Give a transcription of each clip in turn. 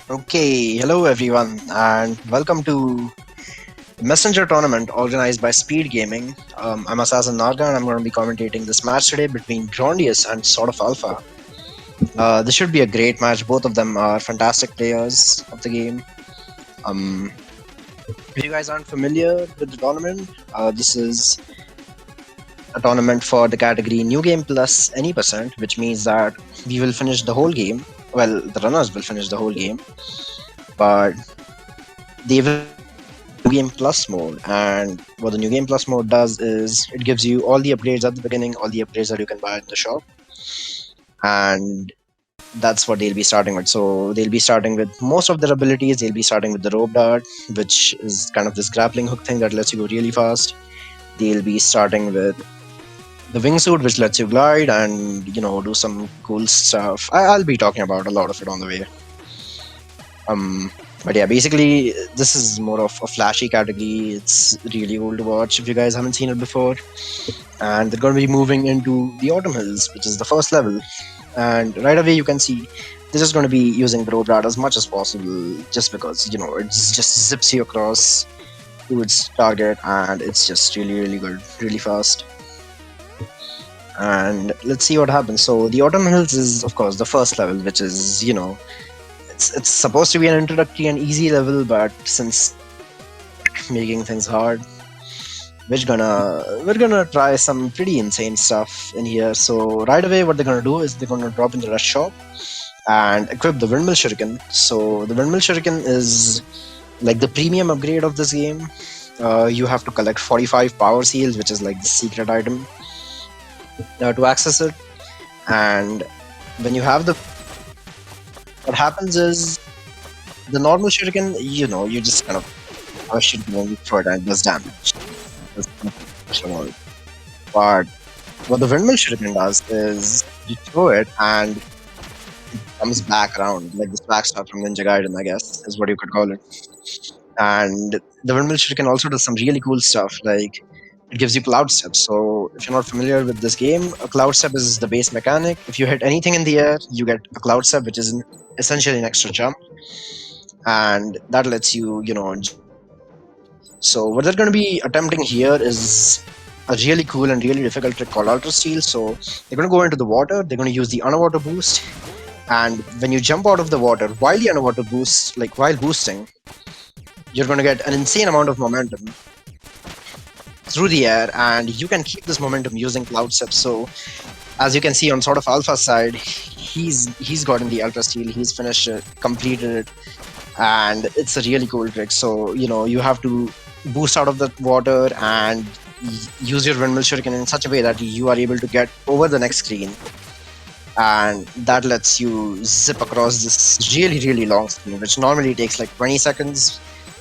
Okay, hello everyone, and welcome to the Messenger tournament organized by SpeedGaming. I'm Assassin Naga, and I'm going to be commentating this match today between Grondious and SortofAlpha. This should be a great match. Both of them are fantastic players of the game. Um, if you guys aren't familiar with the tournament, this is a tournament for the category New Game plus any percent, which means that we will finish the whole game. Well, the runners will finish the whole game, but they will new game plus mode. And what the new game plus mode does is it gives you all the upgrades at the beginning, all the upgrades that you can buy in the shop, and that's what they'll be starting with. So they'll be starting with most of their abilities. They'll be starting with the rope dart, which is kind of this grappling hook thing that lets you go really fast. They'll be starting with the wingsuit, which lets you glide and do some cool stuff. I'll be talking about a lot of it on the way. But yeah, basically, this is more of a flashy category. It's really cool to watch if you guys haven't seen it before. And they're going to be moving into the Autumn Hills, which is the first level. And right away, you can see they're just going to be using the rope dart as much as possible, just because it just zips you across to its target, and it's just really, really good, really fast. And let's see what happens. So the Autumn Hills is, of course, the first level, which is it's supposed to be an introductory and easy level, but since making things hard, we're gonna try some pretty insane stuff in here. So right away, what they're gonna do is they're gonna drop into the shop and equip the Windmill Shuriken. So the Windmill Shuriken is like the premium upgrade of this game. You have to collect 45 power seals, which is like the secret item to access it. And when you have what happens is the normal shuriken, you just kind of push it moving forward and it does damage. But what the windmill shuriken does is you throw it and it comes back around, like this backstab from Ninja Gaiden, I guess, is what you could call it. And the windmill shuriken also does some really cool stuff, like it gives you cloud step. So if you're not familiar with this game, a cloud step is the base mechanic. If you hit anything in the air, you get a cloud step, which is essentially an extra jump, and that lets you, So what they're going to be attempting here is a really cool and really difficult trick called Ultra Steel. So they're going to go into the water. They're going to use the underwater boost, and when you jump out of the water, while the underwater boost, like while boosting, you're going to get an insane amount of momentum through the air, and you can keep this momentum using cloud step. So as you can see on SortofAlpha's side, he's gotten the Ultra Steel, he's finished it, completed it, and it's a really cool trick. So you have to boost out of the water and use your windmill shuriken in such a way that you are able to get over the next screen, and that lets you zip across this really, really long screen, which normally takes like 20 seconds.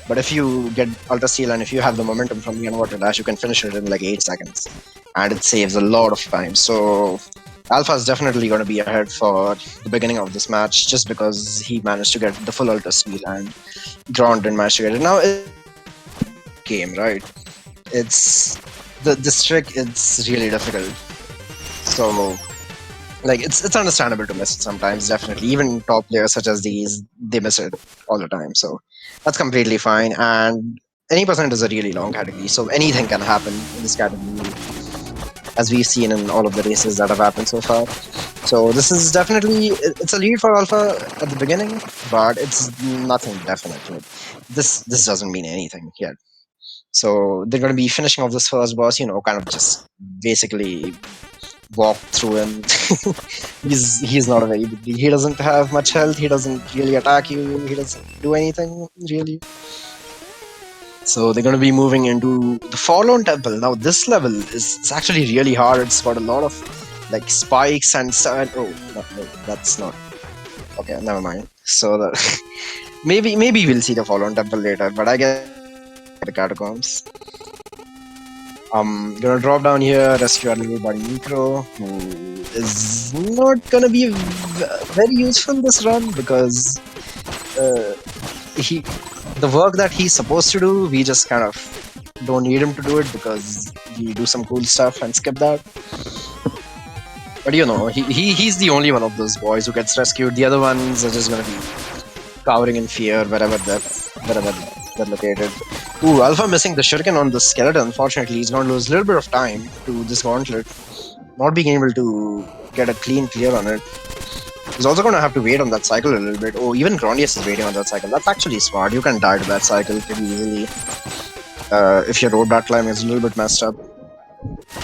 But if you get Ultra Steel and if you have the momentum from the underwater dash, you can finish it in like 8 seconds. And it saves a lot of time. So Alpha is definitely going to be ahead for the beginning of this match, just because he managed to get the full Ultra Steel and Gron didn't manage to get it. Now it's a game, right? It's this trick, it's really difficult. So like it's understandable to miss it sometimes, definitely. Even top players such as these, they miss it all the time. So that's completely fine. And any percent is a really long category, so anything can happen in this category, as we've seen in all of the races that have happened so far. So this is definitely, it's a lead for Alpha at the beginning, but it's nothing definite. This doesn't mean anything yet. So they're going to be finishing off this first boss, kind of just basically walk through him. he's not a very big deal. He doesn't have much health. He doesn't really attack you. He doesn't do anything really. So they're going to be moving into the Forlorn Temple. Now this level is actually really hard. It's got a lot of like spikes and stuff. Oh no, that's not. Okay, never mind. So the maybe we'll see the Forlorn Temple later, but I guess the catacombs. Gonna drop down here, rescue our little buddy Micro, who is not gonna be very useful this run because the work that he's supposed to do, we just kind of don't need him to do it because we do some cool stuff and skip that. But he's the only one of those boys who gets rescued. The other ones are just gonna be cowering in fear wherever they're located. Ooh, Alpha missing the shuriken on the skeleton. Unfortunately, he's going to lose a little bit of time to this gauntlet, not being able to get a clean clear on it. He's also going to have to wait on that cycle a little bit. Oh, even Grondious is waiting on that cycle. That's actually smart. You can die to that cycle pretty easily if your road back climb is a little bit messed up.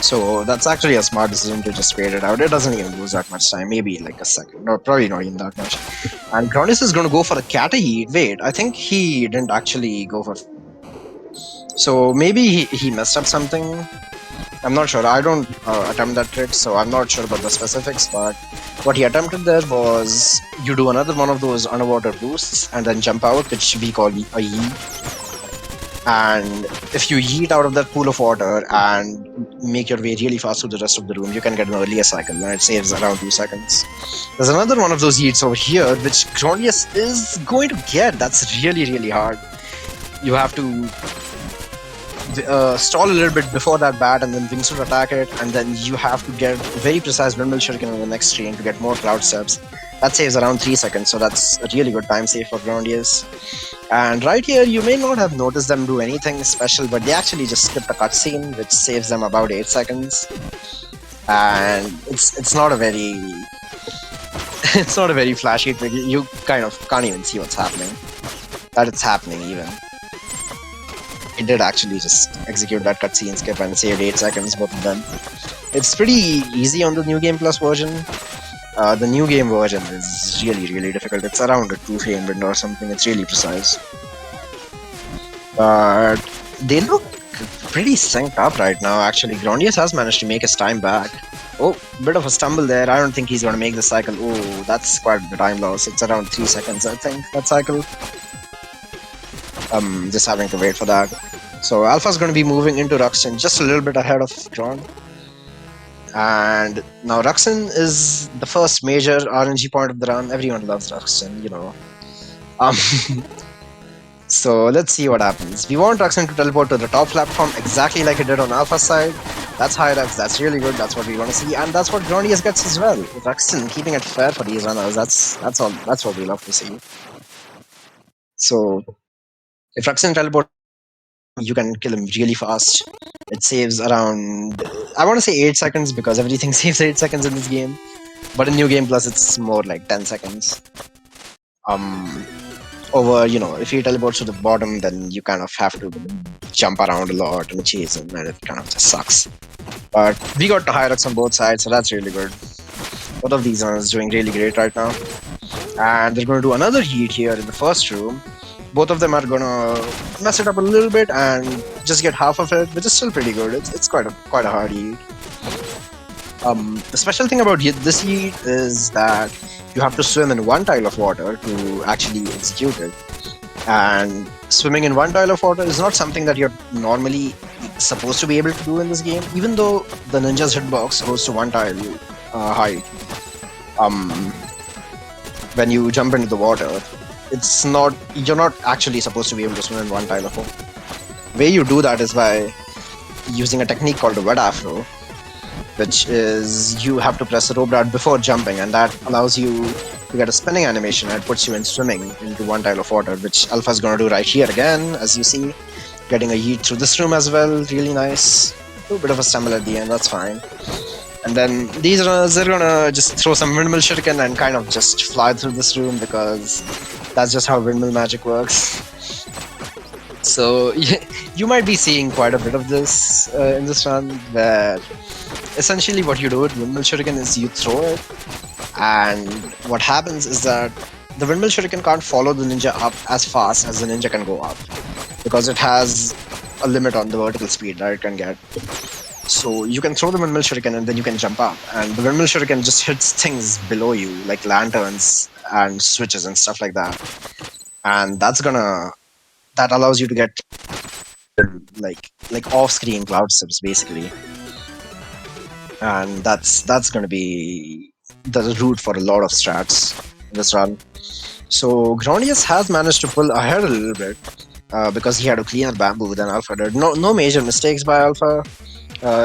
So that's actually a smart decision to just wait it out. It doesn't even lose that much time. Maybe like a second. No, probably not even that much. And Grondious is going to go for a Kata Heat. Wait, I think he didn't actually go for... So maybe he messed up something. I'm not sure. I don't attempt that trick, so I'm not sure about the specifics, but what he attempted there was you do another one of those underwater boosts and then jump out, which we call a yeet. And if you yeet out of that pool of water and make your way really fast through the rest of the room, you can get an earlier cycle, and it saves around 2 seconds. There's another one of those yeets over here, which Grondious is going to get. That's really, really hard. You have to stall a little bit before that bat and then wingsuit attack it, and then you have to get very precise Windmill Shuriken on the next chain to get more cloud steps. That saves around 3 seconds, so that's a really good time save for Grondious. And right here, you may not have noticed them do anything special, but they actually just skipped a cutscene, which saves them about 8 seconds. And it's not a very it's not a very flashy trick. You kind of can't even see what's happening. That it's happening even. It did actually just execute that cutscene skip and saved 8 seconds, both of them. It's pretty easy on the New Game Plus version. The New Game version is really, really difficult. It's around a 2-frame window or something. It's really precise. But they look pretty synced up right now, actually. Grondious has managed to make his time back. Oh, bit of a stumble there. I don't think he's going to make the cycle. Oh, that's quite a time loss. It's around 3 seconds, I think, that cycle. Just having to wait for that. So Alpha's going to be moving into Ruxin just a little bit ahead of Gron. And now Ruxin is the first major RNG point of the run. Everyone loves Ruxin, you know. So let's see what happens. We want Ruxin to teleport to the top platform exactly like it did on Alpha's side. That's high reps, that's really good, that's what we want to see, and that's what Grondious gets as well. Ruxin keeping it fair for these runners, that's what we love to see. So if Ruxin teleports, you can kill him really fast. It saves around, I want to say 8 seconds because everything saves 8 seconds in this game. But in New Game Plus, it's more like 10 seconds. Over, you know, if he teleports to the bottom, then you kind of have to jump around a lot and chase him, and it kind of just sucks. But we got the high rocks on both sides, so that's really good. Both of these are doing really great right now. And they're going to do another heat here in the first room. Both of them are gonna mess it up a little bit and just get half of it, which is still pretty good. It's quite a hard heat. The special thing about this heat is that you have to swim in one tile of water to actually execute it. And swimming in one tile of water is not something that you're normally supposed to be able to do in this game, even though the ninja's hitbox goes to one tile height. When you jump into the water, you're not actually supposed to be able to swim in one tile of water. The way you do that is by using a technique called the wet afro, which is you have to press the rope dart before jumping, and that allows you to get a spinning animation and it puts you in swimming into one tile of water, which Alpha's gonna do right here again, as you see. Getting a yeet through this room as well, really nice. A bit of a stumble at the end, that's fine. And then these runners, they're gonna just throw some Windmill Shuriken and kind of just fly through this room because that's just how windmill magic works. So you might be seeing quite a bit of this in this run, where essentially what you do with Windmill Shuriken is you throw it, and what happens is that the Windmill Shuriken can't follow the ninja up as fast as the ninja can go up, because it has a limit on the vertical speed that it can get. So you can throw the Windmill Shuriken and then you can jump up, and the Windmill Shuriken just hits things below you, like lanterns and switches and stuff like that. And that allows you to get like off-screen cloud steps basically. And that's gonna be the route for a lot of strats in this run. So Grondious has managed to pull ahead a little bit because he had a cleaner bamboo than Alpha did. No major mistakes by Alpha.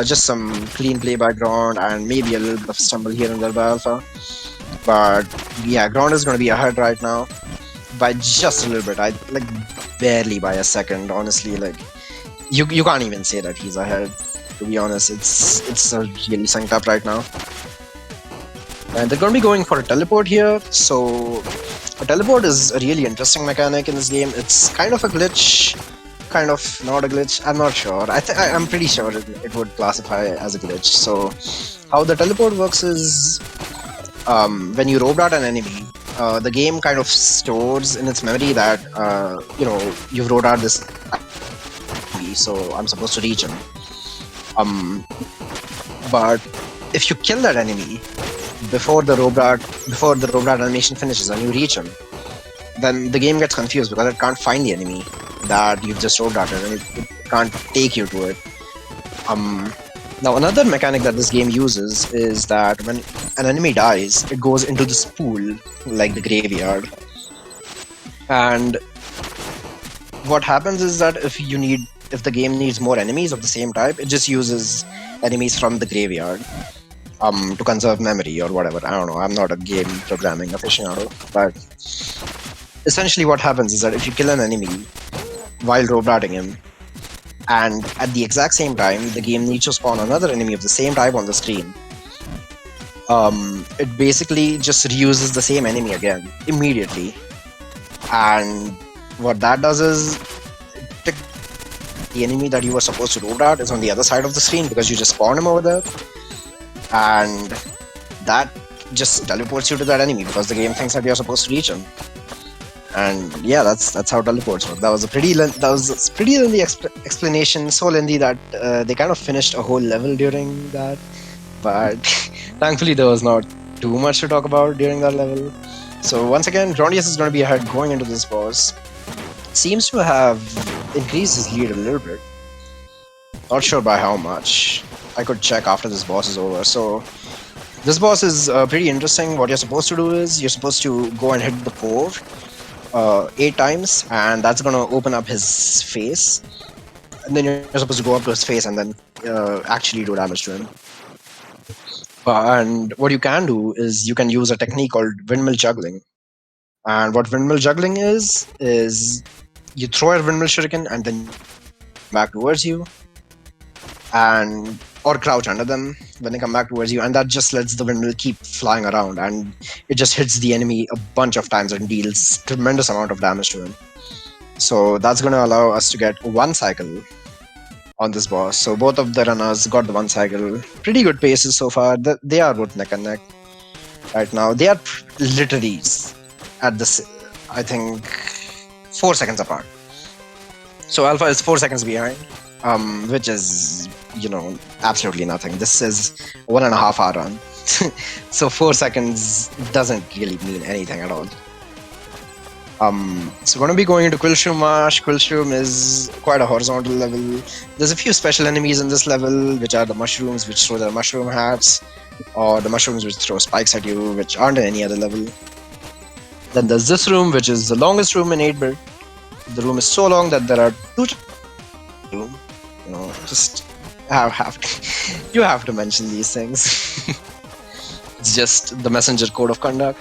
Just some clean play by Grond and maybe a little bit of stumble here and there by Alpha. But yeah, Grond is going to be ahead right now. by just a little bit. I like barely by a second. Honestly, like you can't even say that he's ahead. To be honest, it's really synced up right now. And they're going to be going for a teleport here. So a teleport is a really interesting mechanic in this game. It's kind of a glitch, kind of not a glitch. I'm not sure. I'm pretty sure it would classify as a glitch. So how the teleport works is when you rope dart an enemy, the game kind of stores in its memory that you've rope dart this enemy, so I'm supposed to reach him. But if you kill that enemy before the rope dart animation finishes and you reach him, then the game gets confused because it can't find the enemy that you've just rope darted and it can't take you to it. Now another mechanic that this game uses is that when an enemy dies, it goes into this pool like the graveyard. And what happens is that if the game needs more enemies of the same type, it just uses enemies from the graveyard to conserve memory or whatever. I don't know. I'm not a game programming aficionado, but essentially what happens is that if you kill an enemy while rope darting him, and at the exact same time the game needs to spawn another enemy of the same type on the screen, it basically just reuses the same enemy again immediately. And what that does is the enemy that you were supposed to rope dart is on the other side of the screen because you just spawned him over there, and that just teleports you to that enemy because the game thinks that you're supposed to reach him. And yeah, that's how teleports work. That was a pretty lengthy explanation, so lengthy that they kind of finished a whole level during that. But thankfully there was not too much to talk about during that level. So once again, Grondious is going to be ahead going into this boss. Seems to have increased his lead a little bit. Not sure by how much. I could check after this boss is over. So this boss is pretty interesting. What you're supposed to do is you're supposed to go and hit the core 8 times, and that's going to open up his face. And then you're supposed to go up to his face and then actually do damage to him. And what you can do is you can use a technique called Windmill Juggling. And what Windmill Juggling is you throw a Windmill Shuriken and then back towards you, or crouch under them when they come back towards you, and that just lets the windmill keep flying around, and it just hits the enemy a bunch of times and deals tremendous amount of damage to him. So that's going to allow us to get 1 cycle on this boss. So both of the runners got the 1 cycle. Pretty good paces so far. They are both neck and neck right now. They are literally at this, I think, 4 seconds apart. So Alpha is 4 seconds behind, which is, absolutely nothing. This is 1.5 hour run. So 4 seconds doesn't really mean anything at all. So we're going to be going into Quillshroom Marsh. Quillshroom is quite a horizontal level. There's a few special enemies in this level, which are the mushrooms, which throw their mushroom hats, or the mushrooms which throw spikes at you, which aren't in any other level. Then there's this room, which is the longest room in 8-bit. The room is so long that there are 2 just you have to mention these things. It's just the messenger code of conduct.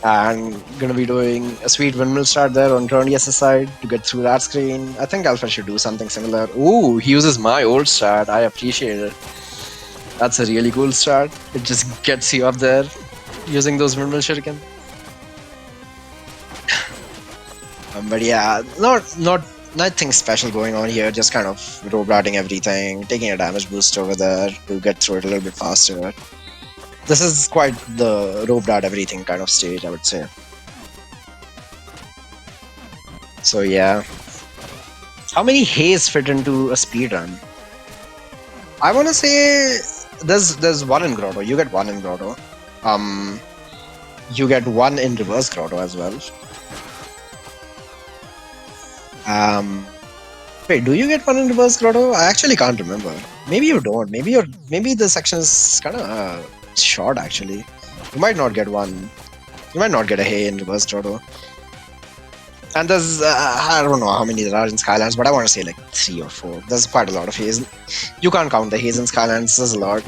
And gonna be doing a sweet windmill start there on Grondious' side to get through that screen. I think Alpha should do something similar. Ooh, he uses my old start. I appreciate it. That's a really cool start. It just gets you up there using those Windmill Shuriken. But yeah, nothing special going on here. Just kind of rope darting everything, taking a damage boost over there to get through it a little bit faster. This is quite the rope dart everything kind of stage, I would say. So yeah. How many haze fit into a speedrun? I wanna say there's 1 in Grotto. You get 1 in Grotto. You get 1 in reverse Grotto as well. Wait, do you get 1 in reverse Grotto? I actually can't remember. Maybe you don't. Maybe the section is kind of short actually. You might not get 1. You might not get a hay in reverse Grotto. And there's I don't know how many there are in Skylands, but I want to say like 3 or 4. There's quite a lot of haze. You can't count the haze in Skylands. There's a lot.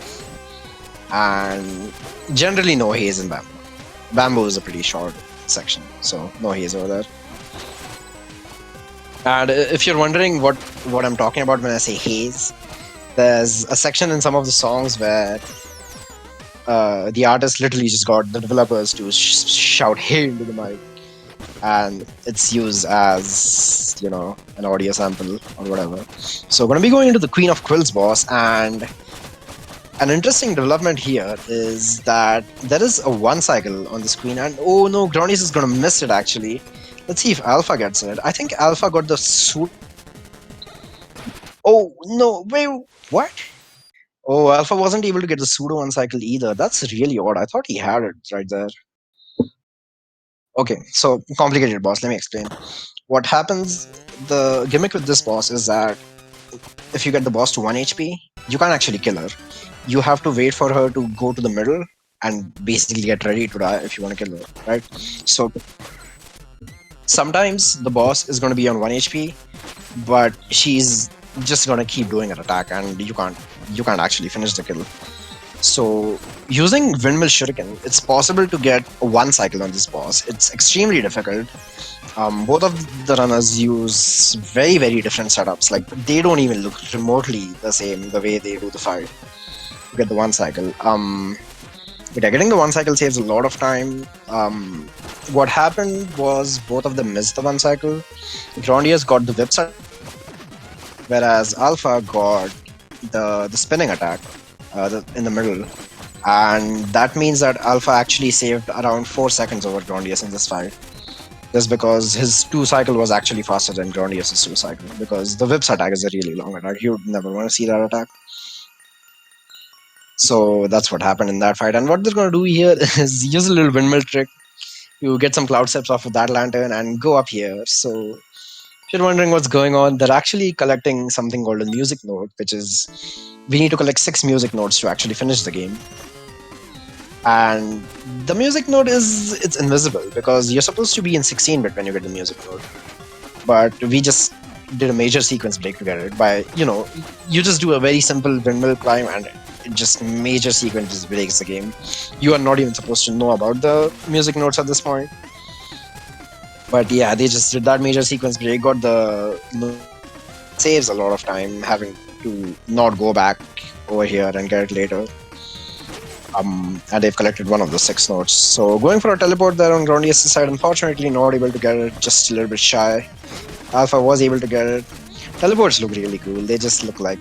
And generally no haze in Bamboo. Bamboo is a pretty short section. So no haze over there. And if you're wondering what I'm talking about when I say haze, there's a section in some of the songs where the artist literally just got the developers to shout "hey" into the mic, and it's used as, you know, an audio sample or whatever. So we're gonna be going into the Queen of Quills boss, and an interesting development here is that there is a 1 cycle on this queen, and oh no, Grondious is gonna miss it actually. Let's see if Alpha gets it. I think Alpha got the suit. Oh no, wait, what? Oh, Alpha wasn't able to get the pseudo 1 cycle either. That's really odd. I thought he had it right there. Okay, so complicated boss. Let me explain. What happens, the gimmick with this boss is that if you get the boss to 1 HP, you can't actually kill her. You have to wait for her to go to the middle and basically get ready to die if you want to kill her, right? So sometimes the boss is going to be on 1 HP, but she's just going to keep doing her attack and you can't actually finish the kill. So using Windmill Shuriken, it's possible to get 1 cycle on this boss. It's extremely difficult. Both of the runners use very, very different setups. Like, they don't even look remotely the same the way they do the fight to get the 1 cycle. But yeah, getting the 1 cycle saves a lot of time. What happened was both of them missed the 1 cycle. Grondious got the whip side, whereas Alpha got the spinning attack in the middle. And that means that Alpha actually saved around 4 seconds over Grondious in this fight. Just because his 2 cycle was actually faster than Grondious' 2 cycle. Because the whips attack is a really long attack. You would never want to see that attack. So that's what happened in that fight. And what they're going to do here is use a little windmill trick. You get some cloud steps off of that lantern and go up here. So if you're wondering what's going on, they're actually collecting something called a music note, which is we need to collect 6 music notes to actually finish the game. And the music note it's invisible because you're supposed to be in 16-bit when you get the music note. But we just did a major sequence break to get it by, you just do a very simple windmill climb and it just major sequence breaks the game. You are not even supposed to know about the music notes at this point. But yeah, they just did that major sequence break, got the saves a lot of time having to not go back over here and get it later. And they've collected one of the 6 notes. So going for a teleport there on Grondious' side, unfortunately not able to get it, just a little bit shy. Alpha was able to get it. Teleports look really cool. They just look like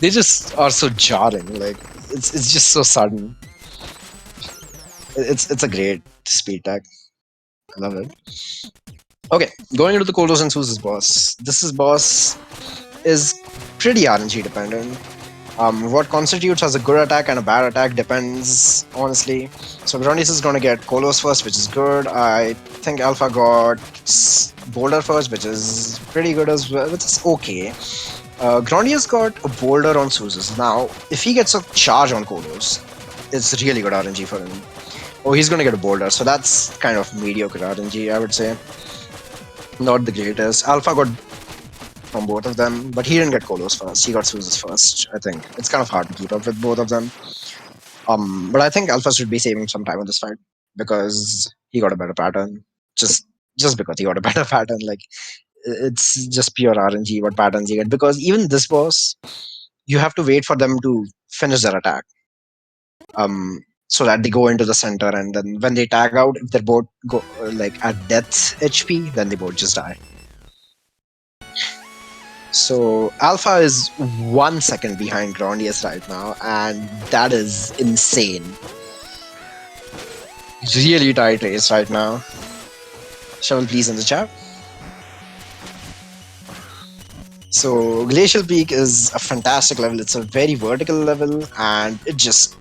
they just are so jarring. Like it's just so sudden. It's a great speed tag. I love it. Okay, going into the Kodos and Suze's boss. This boss is pretty RNG dependent. What constitutes as a good attack and a bad attack depends, honestly. So Grondious is going to get Kolos first, which is good. I think Alpha got Boulder first, which is pretty good as well, which is okay. Grondious got a Boulder on Suze's. Now, if he gets a charge on Kolos, it's really good RNG for him. Oh, he's going to get a Boulder, so that's kind of mediocre RNG, I would say. Not the greatest. Alpha got from both of them, but he didn't get Kolos first. He got Suze's first, I think. It's kind of hard to keep up with both of them. But I think Alpha should be saving some time in this fight because he got a better pattern. Just because he got a better pattern, like it's just pure RNG what patterns you get. Because even this boss, you have to wait for them to finish their attack. So that they go into the center, and then when they tag out, if they're both go like at death HP, then they both just die. So Alpha is 1 second behind Grondious right now, and that is insane. Really tight race right now. Shovel please in the chat. So Glacial Peak is a fantastic level. It's a very vertical level, and it just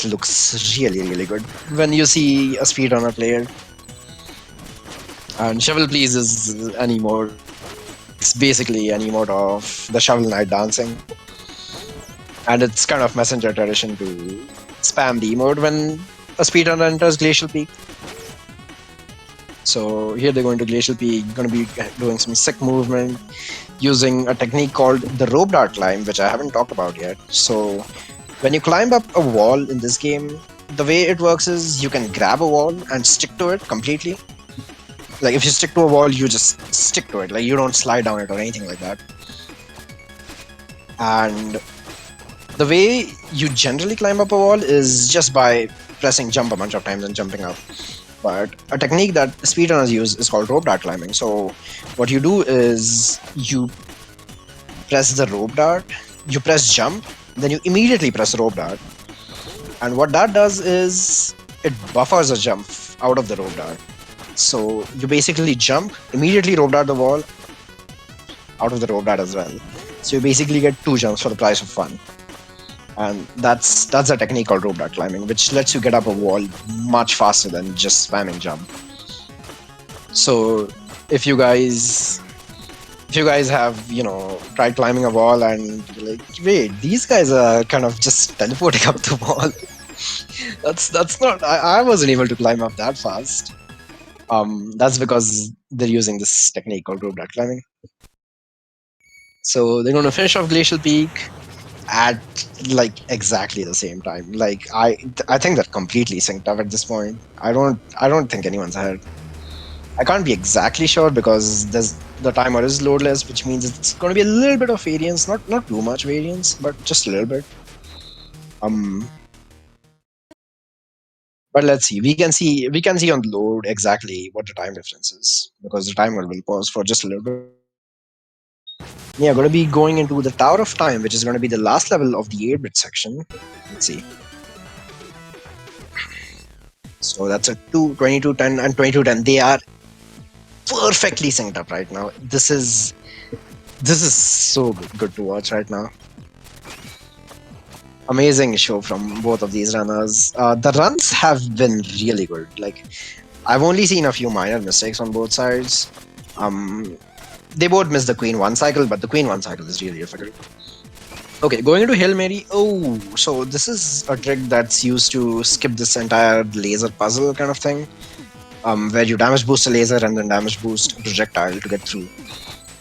looks really, really good when you see a speedrunner play it. And Shovel Please is an emote. It's basically an emote of the Shovel Knight dancing. And it's kind of messenger tradition to spam the emote when a speedrunner enters Glacial Peak. So here they're going to Glacial Peak, going to be doing some sick movement using a technique called the rope dart climb, which I haven't talked about yet. So when you climb up a wall in this game, the way it works is you can grab a wall and stick to it completely. Like if you stick to a wall, you just stick to it. Like you don't slide down it or anything like that. And the way you generally climb up a wall is just by pressing jump a bunch of times and jumping up. But a technique that speedrunners use is called rope dart climbing. So what you do is you press the rope dart, you press jump, then you immediately press rope dart. And what that does is it buffers a jump out of the rope dart. So you basically jump, immediately rope dart the wall, out of the rope dart as well. So you basically get 2 jumps for the price of 1. And that's a technique called rope dart climbing, which lets you get up a wall much faster than just spamming jump. So if you guys have, tried climbing a wall and you're like, wait, these guys are kind of just teleporting up the wall. that's not. I wasn't able to climb up that fast. That's because they're using this technique called rope dart climbing. So they're going to finish off Glacial Peak at like exactly the same time. Like I think they're completely synced up at this point. I don't think anyone's ahead. I can't be exactly sure because the timer is loadless, which means it's going to be a little bit of variance, not too much variance, but just a little bit. But let's see. We can see on the load exactly what the time difference is because the timer will pause for just a little bit. Yeah, going to be going into the Tower of Time, which is going to be the last level of the 8-bit section. Let's see. So that's a 2210 and 2210. They are perfectly synced up right now. This is so good to watch right now. Amazing show from both of these runners. The runs have been really good. Like I've only seen a few minor mistakes on both sides. They both missed the Queen 1 cycle, but the Queen 1 cycle is really difficult. Okay, going into Hail Mary. Oh, so this is a trick that's used to skip this entire laser puzzle kind of thing. Where you damage boost a laser and then damage boost a projectile to get through.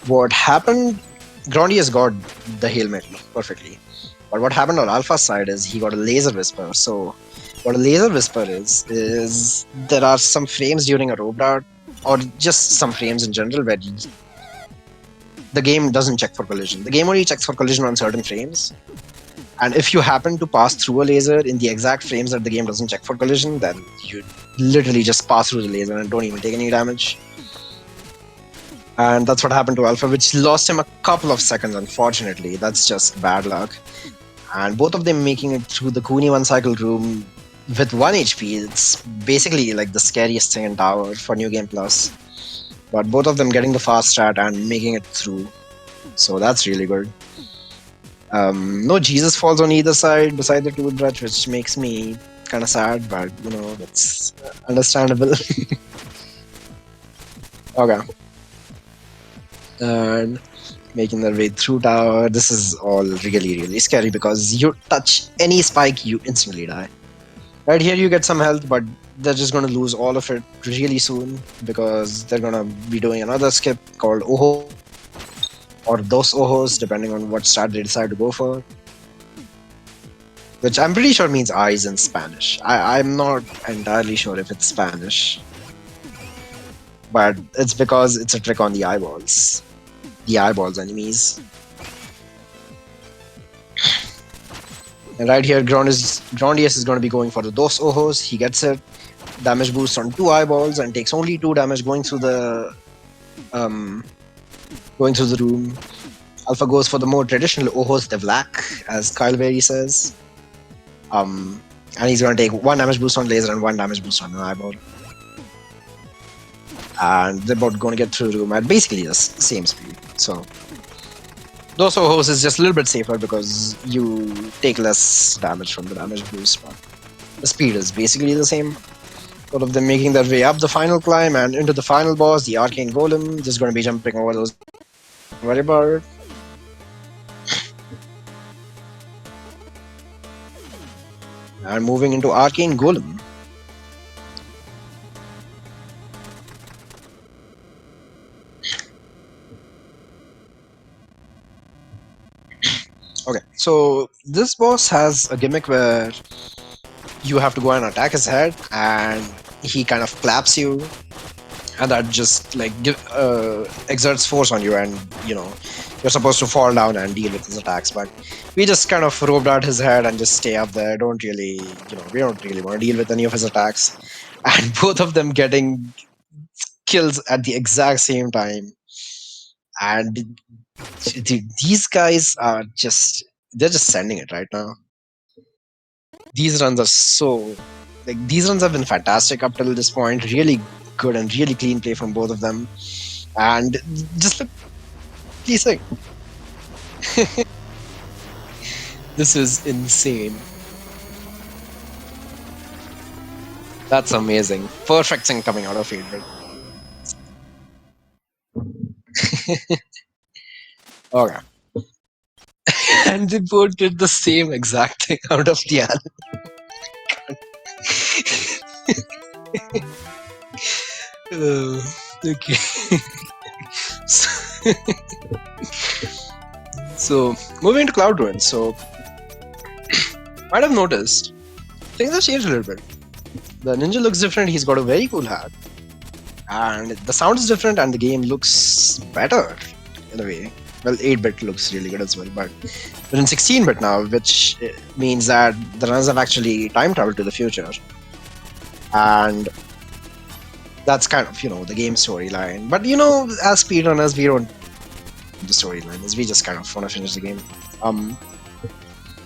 What happened, Grondious got the Hail Mary perfectly. But what happened on Alpha's side is he got a Laser Whisper. So what a Laser Whisper is there are some frames during a rope dart, or just some frames in general where the game doesn't check for collision. The game only checks for collision on certain frames. And if you happen to pass through a laser in the exact frames that the game doesn't check for collision, then you literally just pass through the laser and don't even take any damage. And that's what happened to Alpha, which lost him a couple of seconds, unfortunately. That's just bad luck. And both of them making it through the Cooney 1 cycle room with 1 HP. It's basically like the scariest thing in Tower for New Game Plus. But both of them getting the fast strat and making it through. So that's really good. No Jesus falls on either side beside the toothbrush, which makes me kind of sad, but that's understandable. Okay. And making their way through tower. This is all really, really scary because you touch any spike, you instantly die. Right here, you get some health, but they're just going to lose all of it really soon because they're going to be doing another skip called Oho or Dos Ojos, depending on what strat they decide to go for. Which I'm pretty sure means eyes in Spanish. I'm not entirely sure if it's Spanish. But it's because it's a trick on the eyeballs. The eyeballs enemies. And right here, Grondious is going to be going for the Dos Ojos. He gets it. Damage boost on 2 eyeballs and takes only 2 damage going through the room. Alpha goes for the more traditional Ojos de Black, as Kyle Berry says. And he's going to take 1 damage boost on laser and 1 damage boost on an eyeball. And they're both going to get through the room at basically the same speed. So Dos Ojos is just a little bit safer because you take less damage from the damage boost, but the speed is basically the same. Both of them making their way up the final climb and into the final boss, the Arcane Golem. Just going to be jumping over those. Don't worry about it. And moving into Arcane Golem. Okay, so this boss has a gimmick where you have to go and attack his head, and he kind of claps you, and that just like exerts force on you, and you're supposed to fall down and deal with his attacks. But we just kind of roped out his head and just stay up there. Don't really, we don't really want to deal with any of his attacks, and both of them getting kills at the exact same time. And these guys are they're just sending it right now. These runs are so these runs have been fantastic up till this point. Really good and really clean play from both of them, and just look, pleasing. This is insane. That's amazing. Perfect thing coming out of 8-bit. Okay. And they both did the same exact thing out of the okay. So moving to Cloud Ruins. So might have noticed things have changed a little bit. The ninja looks different. He's got a very cool hat, and the sound is different, and the game looks better in a way. Well, 8-bit looks really good as well, but we're in 16-bit now, which means that the runs have actually time traveled to the future, and that's kind of the game storyline. But as speedrunners, we don't do the storylines. We just kind of want to finish the game.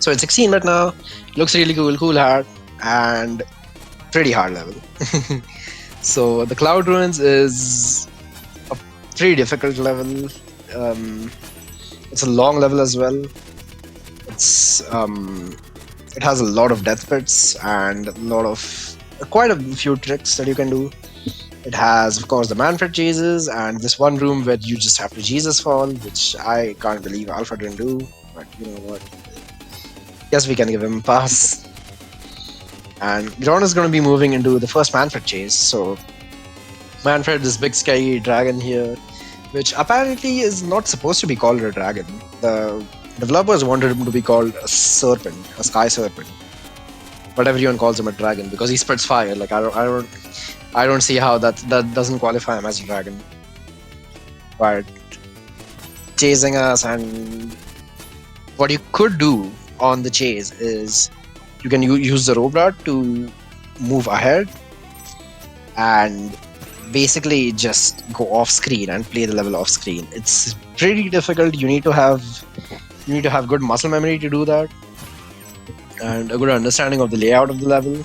So it's 16-bit now. Looks really cool hat, and pretty hard level. So the Cloud Ruins is a pretty difficult level. It's a long level as well. It's it has a lot of death pits and quite a few tricks that you can do. It has, of course, the Manfred chases and this one room where you just have to Jesus fall, which I can't believe Alpha didn't do. But you know what? Guess we can give him a pass. And Gron is going to be moving into the first Manfred chase. So Manfred, this big scary dragon here, which apparently is not supposed to be called a dragon. The developers wanted him to be called a serpent, a sky serpent. But everyone calls him a dragon because he spits fire. Like I don't see how that doesn't qualify him as a dragon. But chasing us, and what you could do on the chase is you can use the rope dart to move ahead and basically just go off screen and play the level off screen. It's pretty difficult. You need to have good muscle memory to do that, and a good understanding of the layout of the level.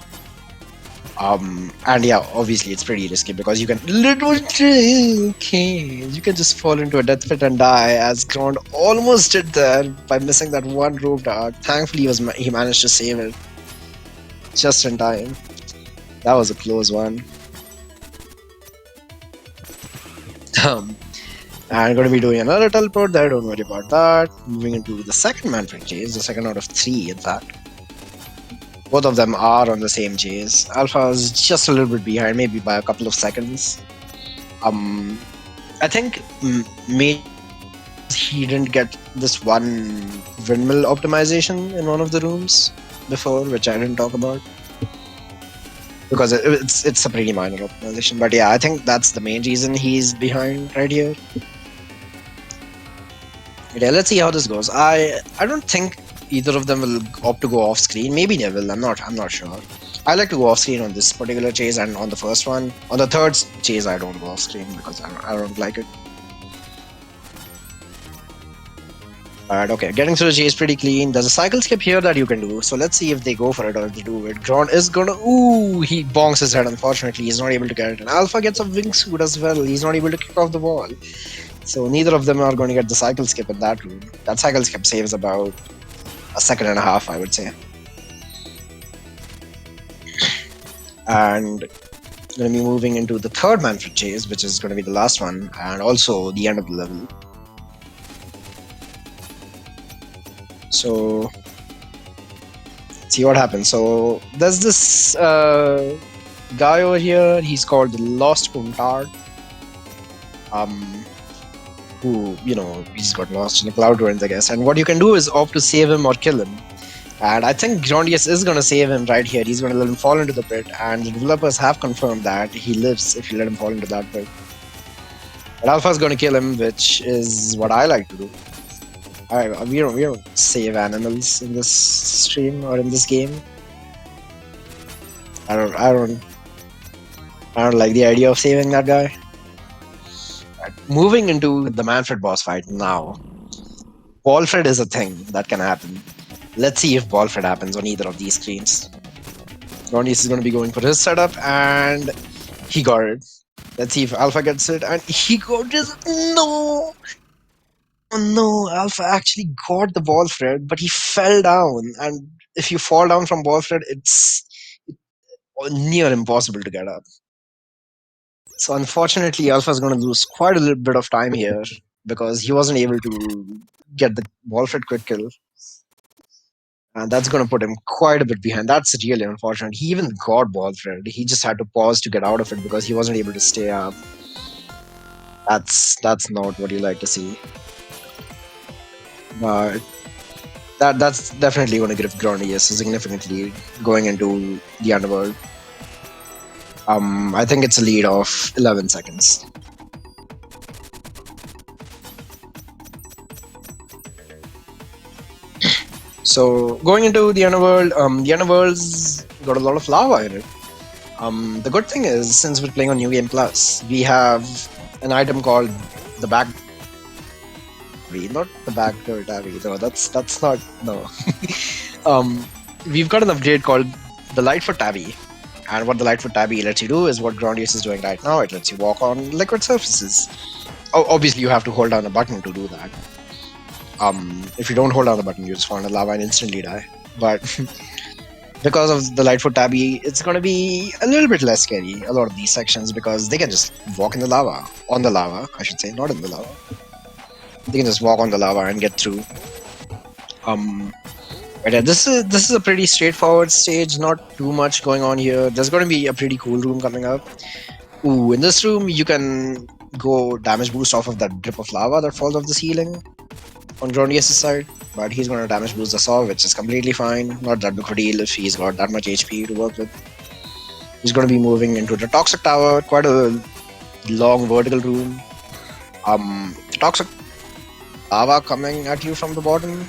And yeah, obviously it's pretty risky because you can just fall into a death pit and die, as Grond almost did there by missing that one rope dart. Thankfully he managed to save it just in time. That was a close one. And I'm going to be doing another teleport there, don't worry about that. Moving into the second Manfred chase, the second out of 3 in fact. Both of them are on the same chase. Alpha is just a little bit behind, maybe by a couple of seconds. I think maybe he didn't get this one windmill optimization in one of the rooms before, which I didn't talk about, because it's a pretty minor optimization. But yeah, I think that's the main reason he's behind right here. Yeah, let's see how this goes. I don't think either of them will opt to go off screen. Maybe they will. I'm not sure. I like to go off screen on this particular chase and on the first one. On the third chase, I don't go off screen because I don't like it. Alright, okay. Getting through the chase pretty clean. There's a cycle skip here that you can do. So let's see if they go for it or if they do it. Gron is gonna... Ooh! He bonks his head, unfortunately. He's not able to get it. And Alpha gets a wingsuit as well. He's not able to kick off the wall. So neither of them are going to get the cycle skip in that room. That cycle skip saves about a second and a half, I would say. And I'm going to be moving into the third Manfred chase, which is going to be the last one, and also the end of the level. So let's see what happens. So there's this guy over here. He's called the Lost Untard. Who, he just got lost in the Cloud Ruins, I guess. And what you can do is opt to save him or kill him. And I think Grondious is going to save him right here. He's going to let him fall into the pit, and the developers have confirmed that he lives if you let him fall into that pit. But Alpha's going to kill him, which is what I like to do. We don't save animals in this stream or in this game. I don't like the idea of saving that guy. Right. Moving into the Manfred boss fight now. Walfred is a thing that can happen. Let's see if Walfred happens on either of these screens. Grondious is going to be going for his setup, and he got it. Let's see if Alpha gets it, and he got it. No! Oh no, Alpha actually got the Walfred, but he fell down. And if you fall down from Walfred, it's near impossible to get up. So unfortunately, Alpha is going to lose quite a little bit of time here because he wasn't able to get the Walfred quick kill. And that's going to put him quite a bit behind. That's really unfortunate. He even got Walfred. He just had to pause to get out of it because he wasn't able to stay up. That's not what you like to see. But that's definitely going to give Grondious a significant lead going into the underworld. I think it's a lead of 11 seconds. So going into the underworld's got a lot of lava in it. The good thing is, since we're playing on New Game Plus, we have an item called the back. Not the backdoor tabby. No, that's not no. We've got an upgrade called the Lightfoot Tabby, and what the Lightfoot Tabby lets you do is what Grondious is doing right now. It lets you walk on liquid surfaces. Obviously, you have to hold down a button to do that. If you don't hold down the button, you just fall into lava and instantly die. But because of the Lightfoot Tabby, it's going to be a little bit less scary, a lot of these sections, because they can just walk in the lava. On the lava, I should say, not in the lava. They can just walk on the lava and get through. But yeah, this is a pretty straightforward stage, not too much going on here. There's going to be a pretty cool room coming up. Ooh, in this room, you can go damage boost off of that drip of lava that falls off the ceiling on Grondious' side, but he's going to damage boost the saw, which is completely fine. Not that big of a deal if he's got that much HP to work with. He's going to be moving into the Toxic Tower, quite a long vertical room. Toxic lava coming at you from the bottom,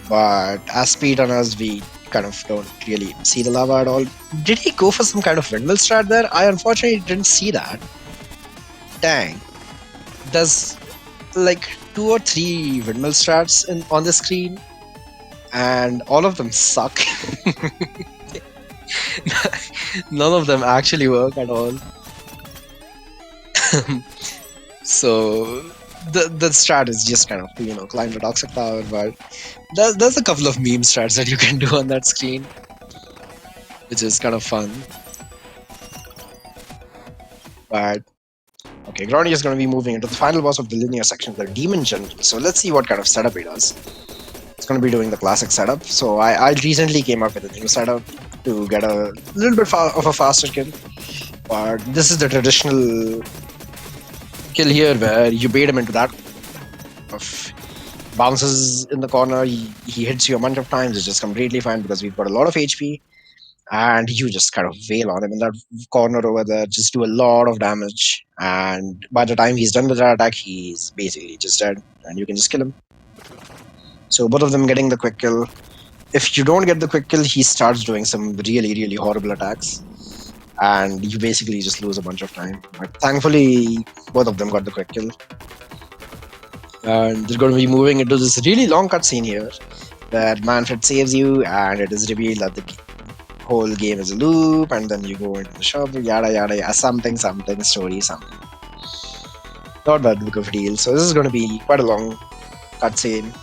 but as speedrunners, we kind of don't really see the lava at all. Did he go for some kind of windmill strat there? I unfortunately didn't see that. Dang. There's like 2 or 3 windmill strats on the screen, and all of them suck. None of them actually work at all. So the strat is just kind of climb the Toxic Tower, but there's a couple of meme strats that you can do on that screen, which is kind of fun. But okay, Grondious is going to be moving into the final boss of the linear section, the Demon General. So let's see what kind of setup he does. It's going to be doing the classic setup. So I recently came up with a new setup to get a little bit of a faster kill. But this is the traditional kill here, where you bait him into that of bounces in the corner. He hits you a bunch of times. It's just completely fine because we've got a lot of HP. And you just kind of wail on him in that corner over there, just do a lot of damage. And by the time he's done with that attack, he's basically just dead, and you can just kill him. So both of them getting the quick kill. If you don't get the quick kill, he starts doing some really, really horrible attacks, and you basically just lose a bunch of time. But thankfully, both of them got the quick kill. And they're going to be moving into this really long cutscene here, where Manfred saves you, and it is revealed that the whole game is a loop, and then you go into the shop, yada yada, something, story, something. Not that big of a deal. So this is going to be quite a long cutscene.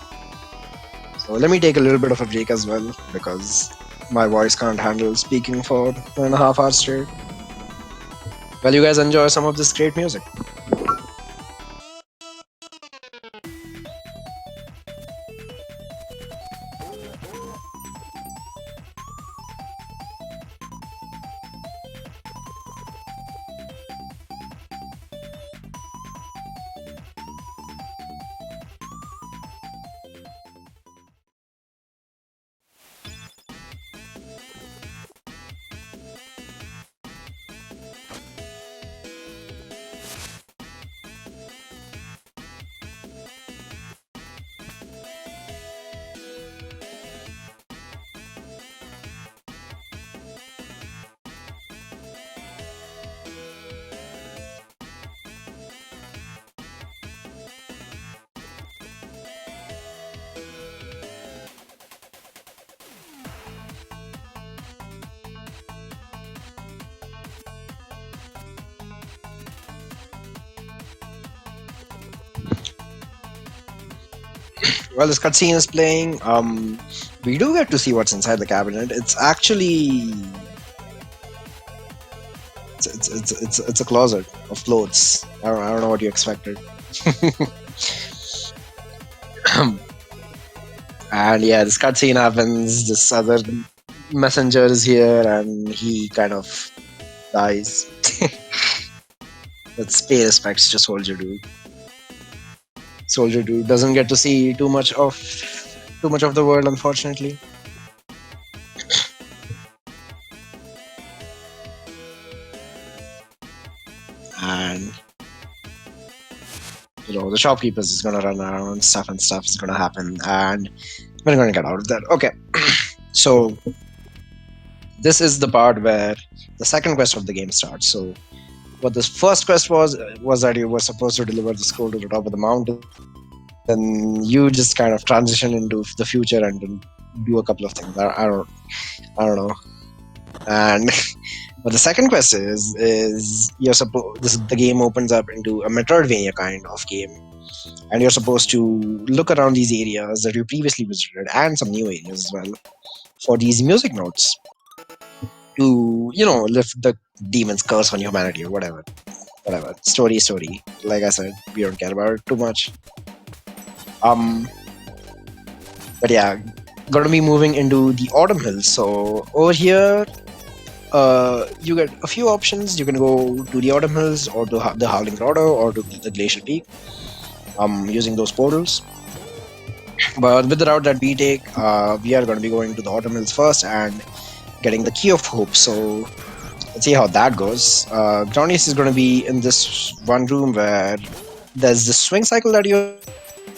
So let me take a little bit of a break as well, because my voice can't handle speaking for 1.5 hours straight. Well, you guys enjoy some of this great music. While this cutscene is playing, we do get to see what's inside the cabinet. It's actually it's a closet of clothes. I don't know what you expected. And yeah, this cutscene happens. This other messenger is here, and he kind of dies. Let's pay respects to Soldier Dude. Soldier Dude doesn't get to see too much of the world, unfortunately. And the shopkeepers is gonna run around and stuff is gonna happen, and we're gonna get out of that. Okay, so this is the part where the second quest of the game starts. So what this first quest was that you were supposed to deliver the scroll to the top of the mountain. Then you just kind of transition into the future and do a couple of things. I don't know. And but the second quest is the game opens up into a Metroidvania kind of game, and you're supposed to look around these areas that you previously visited and some new areas as well for these music notes to lift the demon's curse on humanity or whatever. Story. Like I said, we don't care about it too much. But yeah, gonna be moving into the Autumn Hills. So over here, you get a few options. You can go to the Autumn Hills or to the Howling Grotto or to the Glacial Peak, using those portals. But with the route that we take, we are going to be going to the Autumn Hills first and getting the Key of Hope. So let's see how that goes. Grondious is going to be in this one room where there's this swing cycle that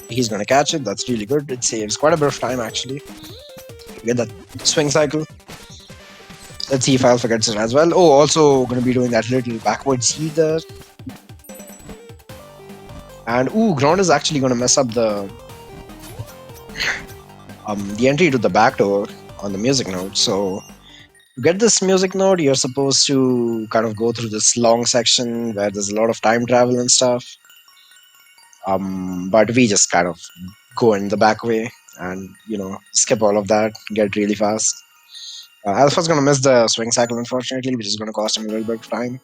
he's going to catch it. That's really good. It saves quite a bit of time actually to get that swing cycle. Let's see if Alpha gets it as well. Oh, also going to be doing that little backward seed there. And Ground is actually going to mess up the entry to the back door on the music note. So to get this music note, you're supposed to kind of go through this long section where there's a lot of time travel and stuff. But we just kind of go in the back way and skip all of that, get really fast. Alpha's gonna miss the swing cycle, unfortunately, which is gonna cost him a little bit of time.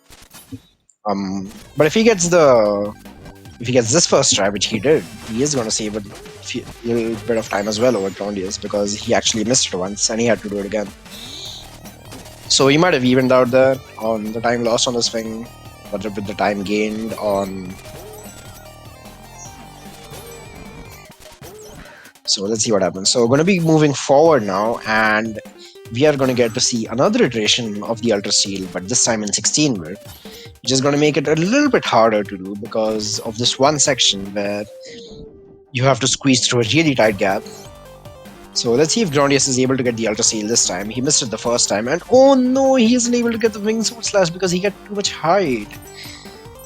But if he gets this first try, which he did, he is gonna save a little bit of time as well over Grondious, because he actually missed it once and he had to do it again. So he might have evened out there on the time lost on the swing, but with the time gained on. So let's see what happens. So we're going to be moving forward now, and we are going to get to see another iteration of the Ultra Seal, but this time in 16-bit, which is going to make it a little bit harder to do because of this one section where you have to squeeze through a really tight gap. So let's see if Grondious is able to get the Ultra Seal this time. He missed it the first time, and oh no, he isn't able to get the Wing Sword Slash because he got too much height.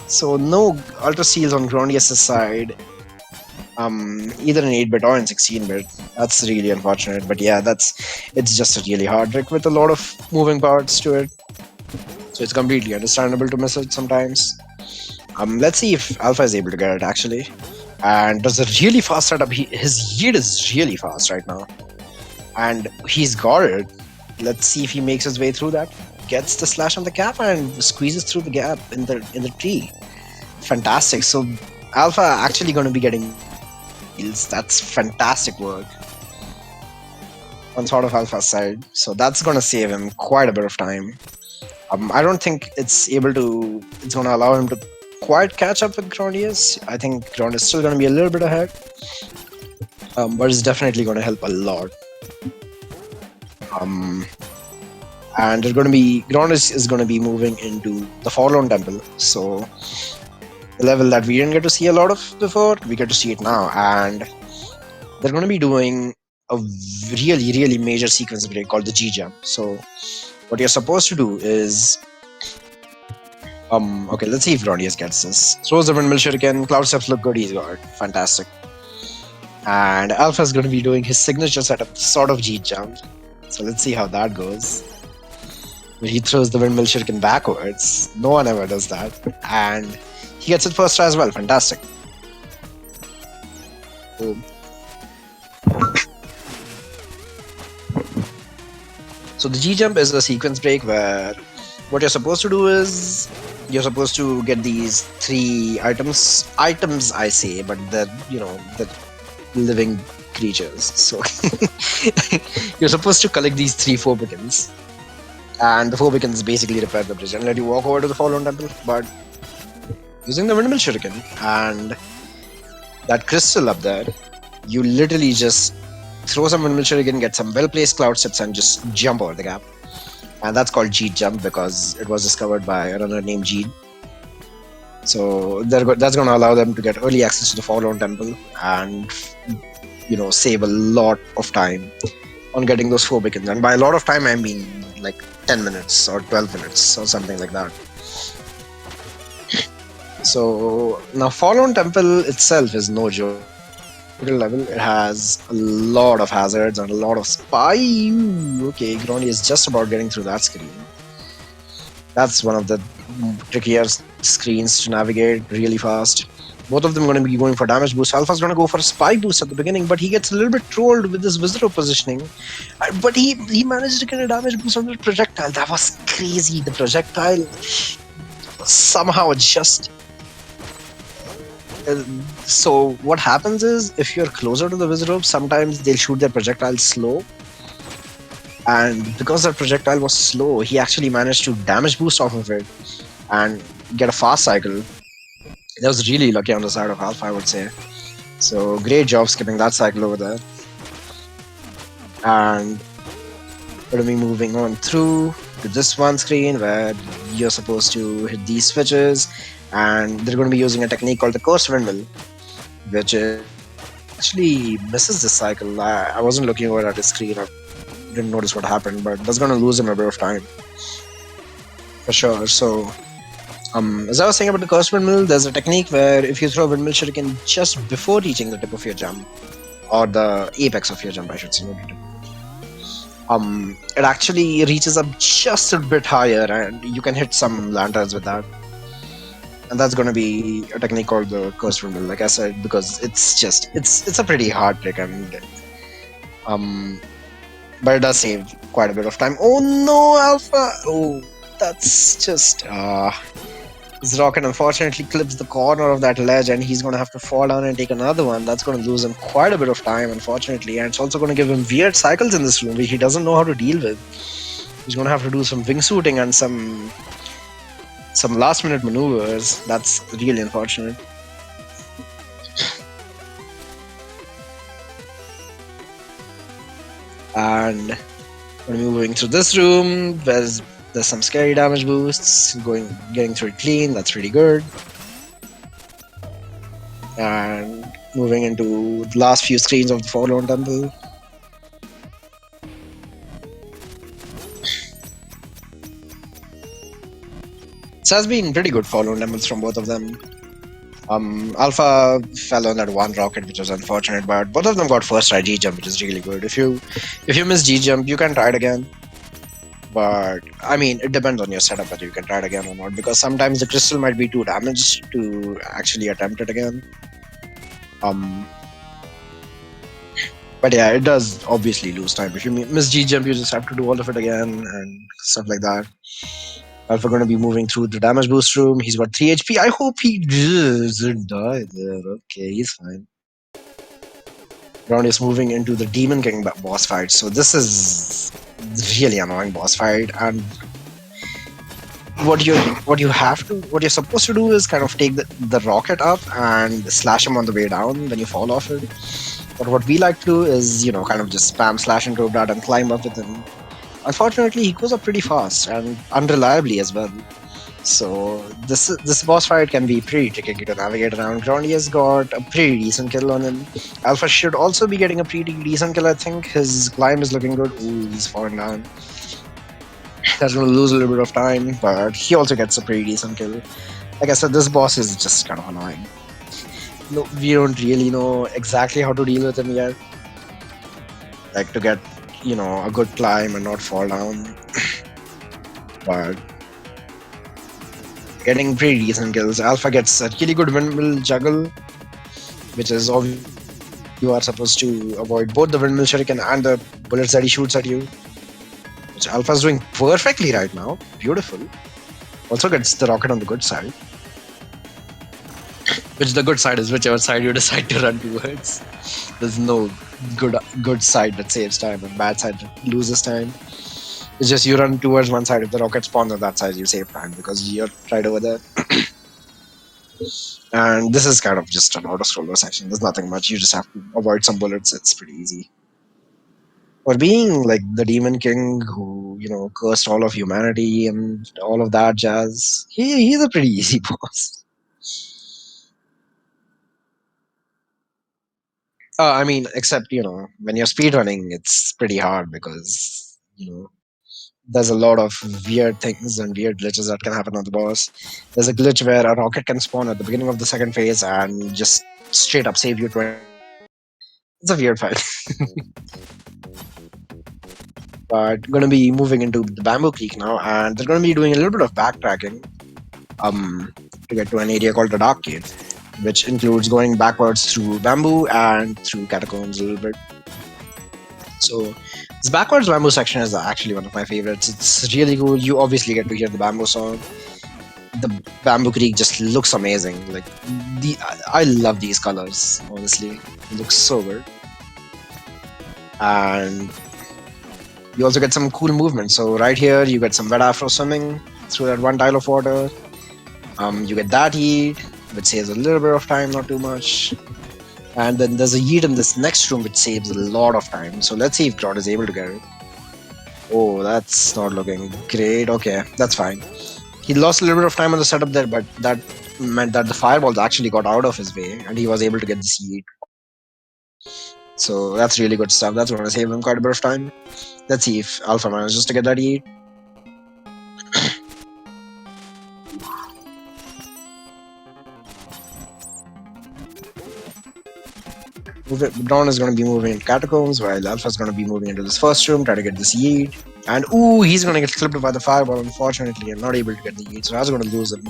So no Ultra Seals on Grondious' side. Either in 8-bit or in 16-bit. That's really unfortunate, but yeah, it's just a really hard trick with a lot of moving parts to it. So it's completely understandable to miss it sometimes. Let's see if Alpha is able to get it actually. And does a really fast setup. His yield is really fast right now. And he's got it. Let's see if he makes his way through that. Gets the slash on the cap and squeezes through the gap in the tree. Fantastic. So Alpha actually going to be getting. That's fantastic work on SortofAlpha's side. So that's going to save him quite a bit of time. I don't think it's going to allow him to quite catch up with Grondious. I think Grondious is still going to be a little bit ahead. But it's definitely going to help a lot. And Grondious is going to be moving into the Forlorn Temple. So the level that we didn't get to see a lot of before, we get to see it now, and they're going to be doing a really, really major sequence break called the G-Jump. So what you're supposed to do is, okay, let's see if Grondious gets this. Throws the Windmill Shuriken, Cloud Steps look good, he's got it. Fantastic. And Alpha's going to be doing his signature setup, sort of G-Jump. So let's see how that goes. He throws the Windmill Shuriken backwards. No one ever does that. And he gets it first try as well. Fantastic. Boom. So the G jump is a sequence break where what you're supposed to do is you're supposed to get these 3 items. Items, I say, but they're living creatures. So you're supposed to collect these 4 beacons, and the 4 beacons basically repair the bridge and let you walk over to the Fallen Temple. But using the Windmill Shuriken and that crystal up there, you literally just throw some Windmill Shuriken, get some well-placed cloud steps, and just jump over the gap. And that's called Jeet Jump because it was discovered by a runner named Jeet. So that's going to allow them to get early access to the Fallen Temple and save a lot of time on getting those 4 beacons. And by a lot of time, I mean like 10 minutes or 12 minutes or something like that. So now Fallen Temple itself is no joke. Level, it has a lot of hazards and a lot of spy. Okay, Grondious is just about getting through that screen. That's one of the trickier screens to navigate really fast. Both of them are going to be going for damage boost. Alpha's going to go for a spy boost at the beginning, but he gets a little bit trolled with this visitor positioning. But he managed to get a damage boost on the projectile. That was crazy. The projectile somehow just... So what happens is, if you're closer to the visitor, sometimes they'll shoot their projectile slow. And because that projectile was slow, he actually managed to damage boost off of it and get a fast cycle. That was really lucky on the side of Alpha, I would say. So great job skipping that cycle over there. And we're going to be moving on through to this one screen where you're supposed to hit these switches, and they're going to be using a technique called the Cursed Windmill, which actually misses this cycle. I wasn't looking over at his screen, I didn't notice what happened, but that's going to lose him a bit of time for sure. So as I was saying about the Cursed Windmill, there's a technique where if you throw a Windmill Shuriken just before reaching the tip of your jump, or the apex of your jump, I should say, it actually reaches up just a bit higher, and you can hit some lanterns with that. And that's going to be a technique called the Cursed Windmill, like I said, because it's a pretty hard trick, and but it does save quite a bit of time. Oh no, Alpha! Oh, that's just his rocket unfortunately clips the corner of that ledge, and he's going to have to fall down and take another one. That's going to lose him quite a bit of time, unfortunately, and it's also going to give him weird cycles in this room which he doesn't know how to deal with. He's going to have to do some wingsuiting and some last minute maneuvers. That's really unfortunate. And we're moving through this room. There's some scary damage boosts. Getting through it clean. That's pretty good. And moving into the last few screens of the Fallen Temple. This has been pretty good Fallen Temples from both of them. Alpha fell on that one rocket, which was unfortunate, but both of them got first try G jump, which is really good. If you miss G jump, you can try it again. But I mean, it depends on your setup whether you can try it again or not, because sometimes the crystal might be too damaged to actually attempt it again. But yeah, it does obviously lose time. If you miss G jump, you just have to do all of it again and stuff like that. Alpha going to be moving through the damage boost room. He's got 3 HP. I hope he doesn't die there. Okay, he's fine. Grondious moving into the Demon King boss fight. So this is really annoying boss fight, and what you're supposed to do is kind of take the rocket up and slash him on the way down. Then you fall off it. But what we like to do is kind of just spam slash into that and climb up with him. Unfortunately, he goes up pretty fast and unreliably as well. So this boss fight can be pretty tricky to navigate around. Grondious got a pretty decent kill on him. Alpha should also be getting a pretty decent kill, I think. His climb is looking good. Ooh, he's falling down. That's going to lose a little bit of time, but he also gets a pretty decent kill. Like I said, this boss is just kind of annoying. No, we don't really know exactly how to deal with him yet. Like to get a good climb and not fall down. But getting pretty decent kills. Alpha gets a really good Windmill Juggle, which is obvious. You are supposed to avoid both the Windmill Shuriken and the bullets that he shoots at you. which Alpha's doing perfectly right now. Beautiful. Also gets the rocket on the good side. Which the good side is whichever side you decide to run towards. There's no good side that saves time and bad side that loses time. It's just you run towards one side. If the rocket spawns on that side, you save time because you're right over there. And this is kind of just an auto-scroller section. There's nothing much. You just have to avoid some bullets. It's pretty easy. For being like the Demon King who, cursed all of humanity and all of that jazz, he's a pretty easy boss. I mean, except, when you're speedrunning, it's pretty hard because, there's a lot of weird things and weird glitches that can happen on the boss. There's a glitch where a rocket can spawn at the beginning of the second phase and just straight up save you 20. It's a weird fight. But going to be moving into the Bamboo Creek now, and they're going to be doing a little bit of backtracking to get to an area called the Dark Cave, which includes going backwards through bamboo and through catacombs a little bit. So this backwards bamboo section is actually one of my favorites. It's really cool. You obviously get to hear the bamboo song. The Bamboo Creek just looks amazing. Like I love these colors, honestly. It looks so good. And you also get some cool movement. So right here you get some wet afro swimming through that one tile of water. You get that yeet, which saves a little bit of time, not too much. And then there's a yeet in this next room which saves a lot of time. So let's see if Grodd is able to get it. Oh, that's not looking great. Okay, that's fine. He lost a little bit of time on the setup there, but that meant that the fireballs actually got out of his way and he was able to get this yeet. So that's really good stuff. That's going to save him quite a bit of time. Let's see if Alpha manages to get that yeet. Dawn is going to be moving into catacombs, while Alpha is going to be moving into this first room, trying to get this yeet. And ooh, he's going to get clipped by the fireball, unfortunately, and not able to get the yeet. So that's going to lose him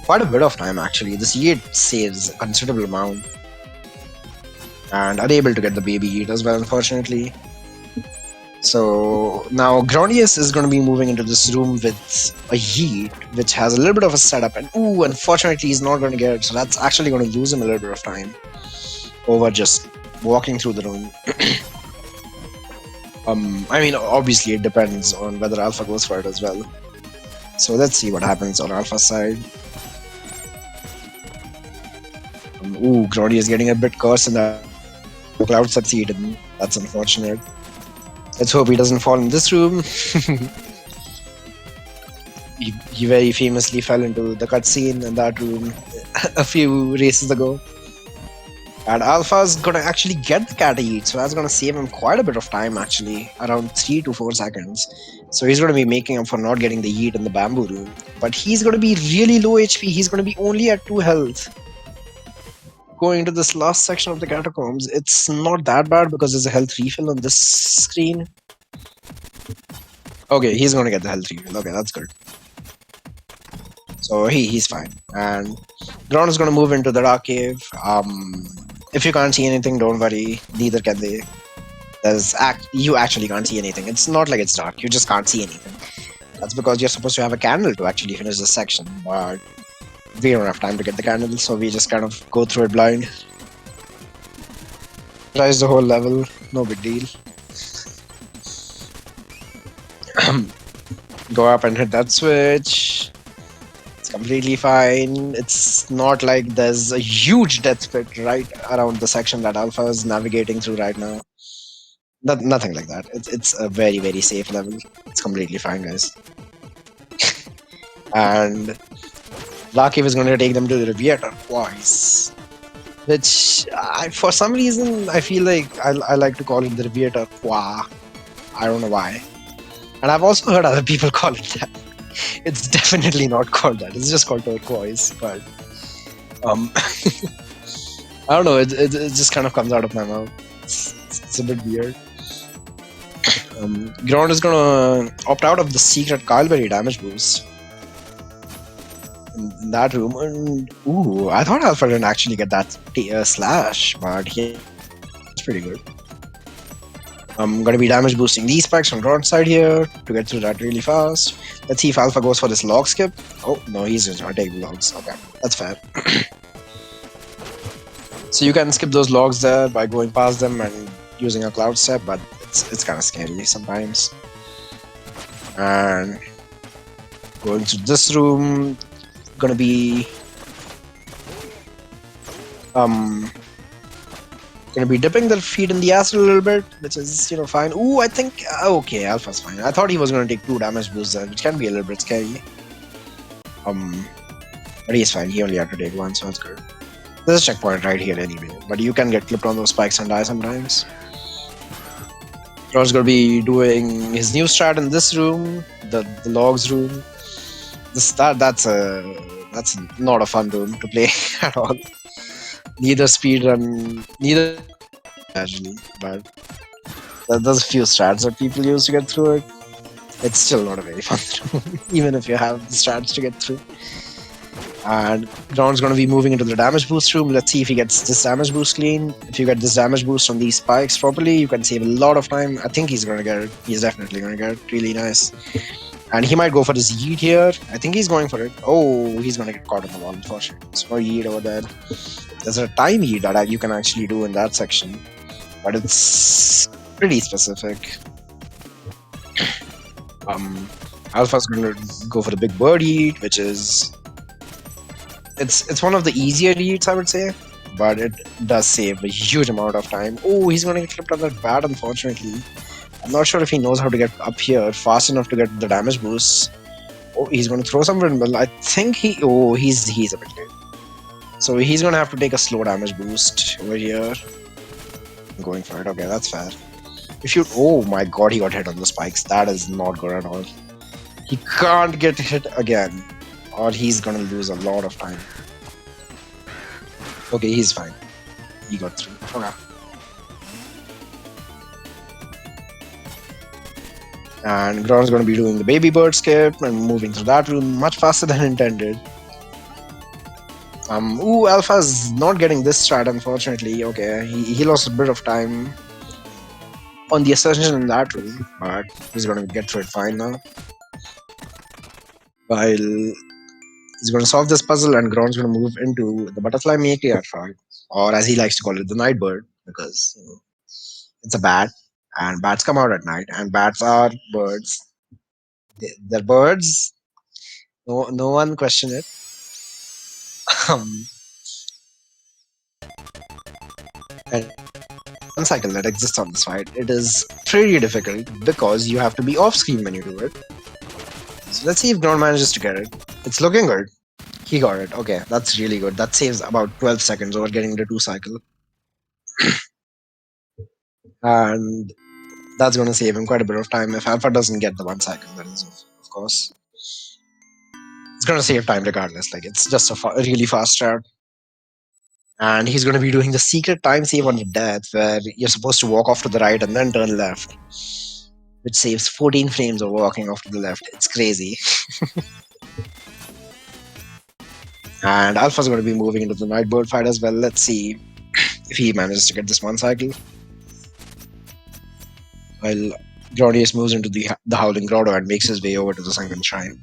quite a bit of time, actually. This yeet saves a considerable amount. And unable to get the baby yeet as well, unfortunately. So now Grondious is going to be moving into this room with a yeet, which has a little bit of a setup. And ooh, unfortunately, he's not going to get it. So that's actually going to lose him a little bit of time over just walking through the room. I mean, obviously it depends on whether Alpha goes for it as well. So let's see what happens on Alpha's side. Ooh, Grondious is getting a bit cursed in the cloud succeed, and that's unfortunate. Let's hope he doesn't fall in this room. He very famously fell into the cutscene in that room a few races ago. And Alpha's gonna actually get the cat yeet, so that's gonna save him quite a bit of time, actually, around 3 to 4 seconds. So he's gonna be making up for not getting the yeet in the bamboo room. But he's gonna be really low HP, he's gonna be only at 2 health. Going into this last section of the catacombs, it's not that bad because there's a health refill on this screen. Okay, he's gonna get the health refill, okay, that's good. So he's fine. And Ground is gonna move into the Dark Cave. If you can't see anything, don't worry. Neither can they. You actually can't see anything. It's not like it's dark. You just can't see anything. That's because you're supposed to have a candle to actually finish this section. But we don't have time to get the candle, so we just kind of go through it blind. Tries the whole level. No big deal. Go up and hit that switch. Completely fine. It's not like there's a huge death pit right around the section that Alpha is navigating through right now. Nothing like that. It's a very, very safe level. It's completely fine, guys. And Lakiv is going to take them to the Riviera twice. Which, for some reason, I feel like I like to call it the Riviera Qua. I don't know why. And I've also heard other people call it that. It's definitely not called that. It's just called turquoise. But I don't know. It just kind of comes out of my mouth. It's a bit weird. Ground is gonna opt out of the secret Carlberry damage boost in that room. And ooh, I thought Alpha didn't actually get that slash, but it's pretty good. I'm gonna be damage boosting these spikes from Gron's side here to get through that really fast. Let's see if Alpha goes for this log skip. Oh no, he's just gonna take the logs. Okay, that's fair. So you can skip those logs there by going past them and using a cloud step, but it's kind of scary sometimes. And going to this room, gonna be dipping their feet in the acid a little bit, which is fine. Ooh, I think okay, Alpha's fine. I thought he was gonna take 2 damage boosts there, which can be a little bit scary. But he's fine. He only had to take 1, so that's good. There's a checkpoint right here anyway, but you can get clipped on those spikes and die sometimes. John's gonna be doing his new strat in this room, the logs room. That's not a fun room to play at all. Neither speedrun, neither casually, but there's a few strats that people use to get through it. It's still not a very fun room, even if you have the strats to get through. And Gron's going to be moving into the damage boost room. Let's see if he gets this damage boost clean. If you get this damage boost on these spikes properly, you can save a lot of time. I think he's going to get it. He's definitely going to get it. Really nice. And he might go for this yeet here. I think he's going for it. Oh, he's going to get caught in the wall, unfortunately. So no yeet over there. There's a time yeet that you can actually do in that section. But it's pretty specific. Alpha's going to go for the big bird yeet, which is... It's one of the easier yeets, I would say, but it does save a huge amount of time. Oh, he's going to get clipped on that bat, unfortunately. I'm not sure if he knows how to get up here fast enough to get the damage boost. Oh, he's going to throw some windmill. I think he's a bit late. So he's going to have to take a slow damage boost over here. I'm going for it. Okay, that's fair. Oh my god, he got hit on the spikes. That is not good at all. He can't get hit again, or he's gonna lose a lot of time. Okay, he's fine. He got through. Okay. And Gron's gonna be doing the baby bird skip and moving through that room much faster than intended. Ooh, Alpha's not getting this strat, unfortunately. Okay, he lost a bit of time on the ascension in that room, but he's gonna get through it fine now. While he's going to solve this puzzle, and Gron's going to move into the butterfly matriarch fight, or as he likes to call it, the night bird, because it's a bat, and bats come out at night, and bats are birds. They're birds. No one question it. And one cycle that exists on this fight, it is pretty difficult because you have to be off screen when you do it. So let's see if Gron manages to get it. It's looking good. He got it. Okay, that's really good. That saves about 12 seconds over getting the 2 cycle. And that's going to save him quite a bit of time if Alpha doesn't get the 1 cycle, that is, of course. It's going to save time regardless. Like, it's just a really fast strat. And he's going to be doing the secret time save on the death, where you're supposed to walk off to the right and then turn left, which saves 14 frames of walking off to the left. It's crazy. And Alpha's going to be moving into the Nightbird fight as well. Let's see if he manages to get this 1 cycle. While Grondious moves into the Howling Grotto and makes his way over to the Sunken Shine.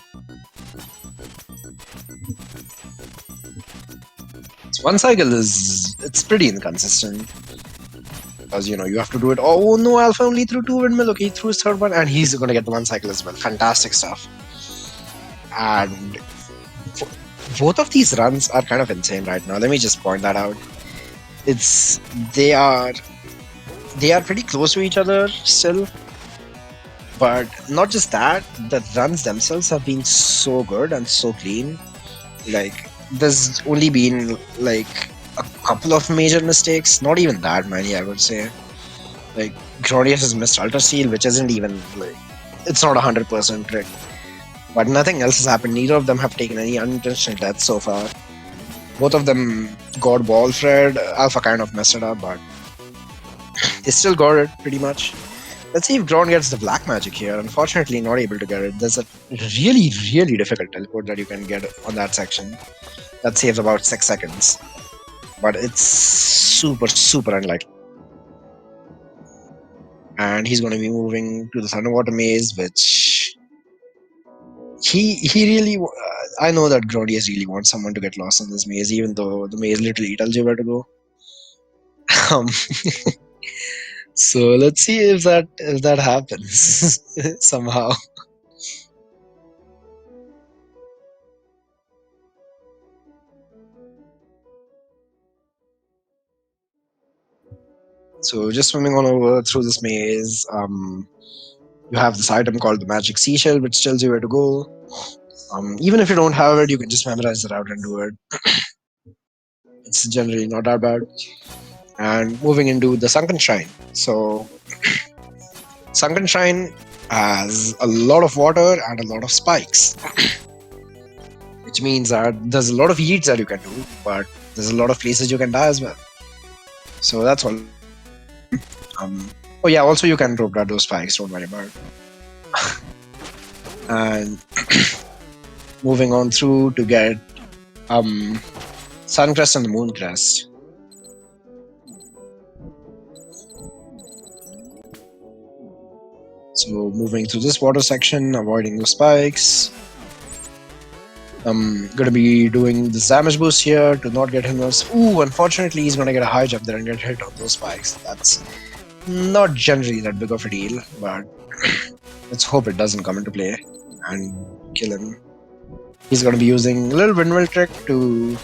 So 1 cycle it's pretty inconsistent. Because, you have to do it. Oh no, Alpha only threw 2 windmill. Okay, he threw his 3rd one, and he's going to get the 1 cycle as well. Fantastic stuff. And both of these runs are kind of insane right now. Let me just point that out. They are pretty close to each other still. But not just that, the runs themselves have been so good and so clean. Like, there's only been like a couple of major mistakes, not even that many, I would say. Like, Grondious has missed Ultra Steel, which isn't even like, it's not 100% trick. But nothing else has happened. Neither of them have taken any unintentional deaths so far. Both of them got ball Fred. Alpha kind of messed it up, but they still got it pretty much. Let's see if Gron gets the black magic here. Unfortunately, not able to get it. There's a really, really difficult teleport that you can get on that section. That saves about 6 seconds. But it's super, super unlikely. and he's going to be moving to this underwater maze, which he really. I know that Grondious really wants someone to get lost in this maze, even though the maze literally tells you where to go. Um, so let's see if that happens somehow. So just swimming on over through this maze, you have this item called the magic seashell, which tells you where to go. Even if you don't have it, you can just memorize the route and do it. It's generally not that bad. And moving into the Sunken Shine. So Sunken Shine has a lot of water and a lot of spikes, which means that there's a lot of yeets that you can do, but there's a lot of places you can die as well. So that's all. Oh yeah, also you can rope those spikes, don't worry about it. And moving on through to get Suncrest and the Mooncrest. So moving through this water section, avoiding the spikes. I'm gonna be doing this damage boost here to not get him those. Ooh, unfortunately he's gonna get a high jump there and get hit on those spikes. That's not generally that big of a deal, but let's hope it doesn't come into play and kill him. He's gonna be using a little windmill trick to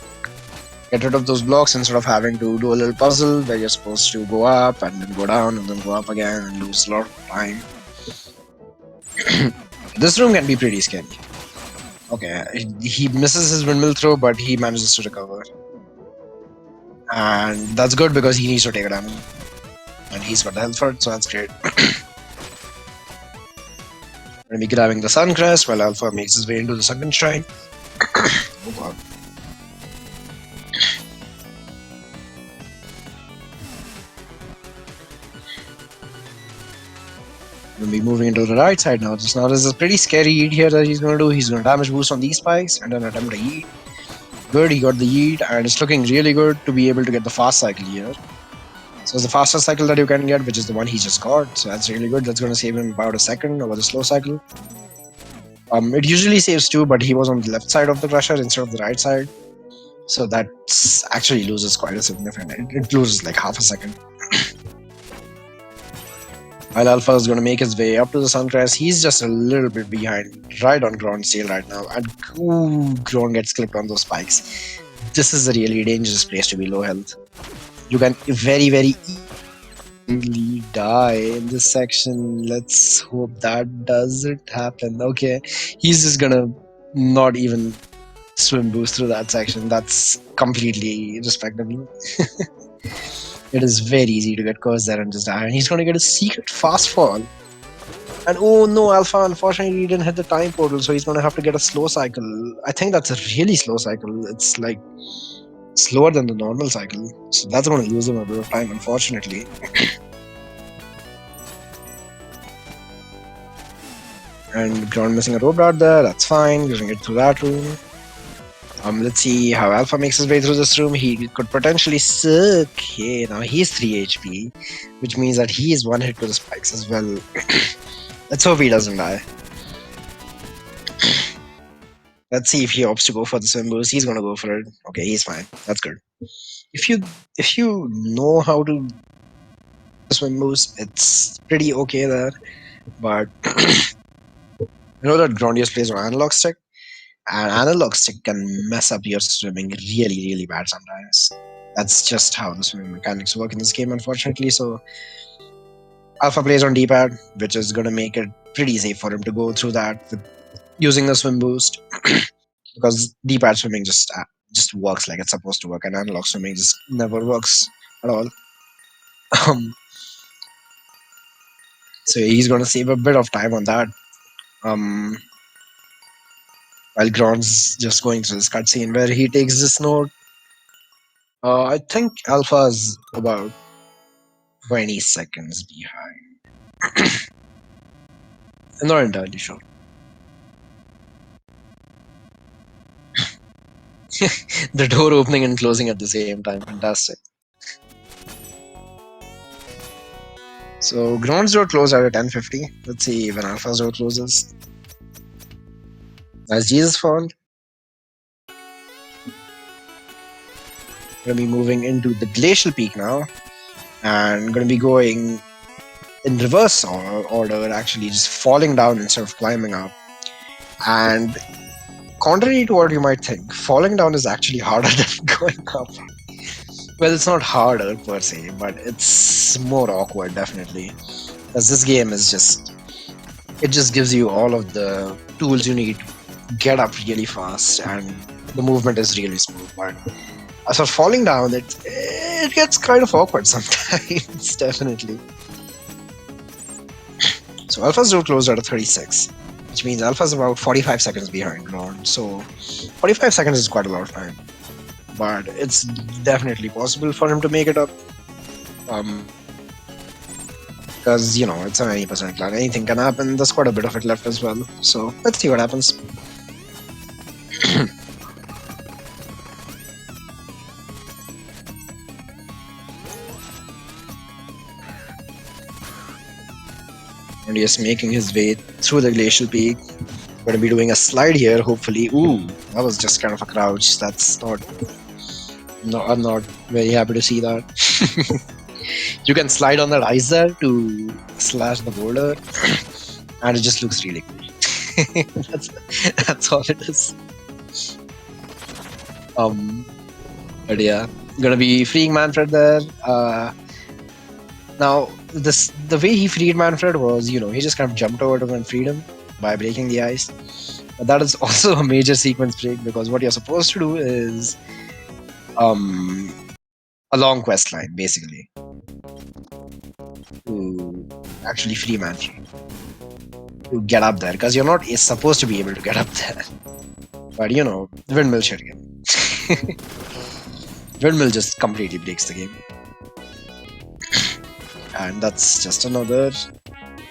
get rid of those blocks instead of having to do a little puzzle where you're supposed to go up and then go down and then go up again and lose a lot of time. This room can be pretty scary. Okay, he misses his windmill throw, but he manages to recover. And that's good because he needs to take a damage. And he's got the health for it, so that's great. We're gonna be grabbing the Suncrest while Alpha makes his way into the Sunken Shine. Oh god. We're gonna be moving into the right side now. Now there's a pretty scary yeet here that he's gonna do. He's gonna damage boost on these spikes and then attempt a yeet. Good, he got the yeet, and it's looking really good to be able to get the fast cycle here. So it's the fastest cycle that you can get, which is the one he just got. So that's really good. That's going to save him about a second over the slow cycle. It usually saves 2, but he was on the left side of the crusher instead of the right side. So that actually loses quite a significant. It loses like half a second. While Alpha is going to make his way up to the Suncrest, he's just a little bit behind, right on Gron's tail right now. And ooh, Gron gets clipped on those spikes. This is a really dangerous place to be low health. You can very, very easily die in this section. Let's hope that doesn't happen. Okay, he's just gonna not even swim boost through that section. That's completely respectable. It is very easy to get cursed there and just die. And he's gonna get a secret fast fall. And oh no, Alpha unfortunately didn't hit the time portal, so he's gonna have to get a slow cycle. I think that's a really slow cycle. It's like slower than the normal cycle, so that's going to lose him a bit of time, unfortunately. And Ground missing a rope dart there, that's fine, doesn't get through that room. Let's see how Alpha makes his way through this room. He could potentially suck. Okay, now he's 3 HP, which means that he is 1 hit to the spikes as well. Let's hope he doesn't die. Let's see if he opts to go for the swim boost. He's gonna go for it. Okay, he's fine. That's good. If you know how to swim boost, it's pretty okay there. But you know that Grondious plays on analog stick, and analog stick can mess up your swimming really, really bad sometimes. That's just how the swimming mechanics work in this game, unfortunately. So Alpha plays on D-pad, which is gonna make it pretty safe for him to go through that with using the swim boost. Because D-pad swimming just works like it's supposed to work, and analog swimming just never works at all. So he's going to save a bit of time on that. While Gron's just going through this cutscene where he takes this note. I think Alpha is about 20 seconds behind. I'm not entirely sure. The door opening and closing at the same time. Fantastic. So Ground's door closed at 10:50. Let's see when Alpha's door closes. As Jesus found. Gonna be moving into the glacial peak now, and gonna be going in reverse order, actually, just falling down instead of climbing up. And contrary to what you might think, falling down is actually harder than going up. Well, it's not harder per se, but it's more awkward, definitely. Because this game is it just gives you all of the tools you need to get up really fast, and the movement is really smooth. But as for falling down, it gets kind of awkward sometimes, definitely. So Alpha's door closed at 36, which means Alpha's about 45 seconds behind Gron. So 45 seconds is quite a lot of time. But it's definitely possible for him to make it up. Because, you know, it's an 80% clan. Anything can happen. There's quite a bit of it left as well. So let's see what happens. And he is making his way through the glacial peak. Going to be doing a slide here, hopefully. Ooh, that was just kind of a crouch. That's not. No, I'm not very happy to see that. You can slide on that ice there to slash the boulder, and it just looks really cool. that's all it is. But yeah, gonna be freeing Manfred there. Now the way he freed Manfred was, you know, he just kind of jumped over to him and freed him by breaking the ice. But that is also a major sequence break, because what you're supposed to do is a long quest line, basically, to actually free Manfred, to get up there, because you're not supposed to be able to get up there. But you know, Windmill Shuriken. Windmill just completely breaks the game. And that's just another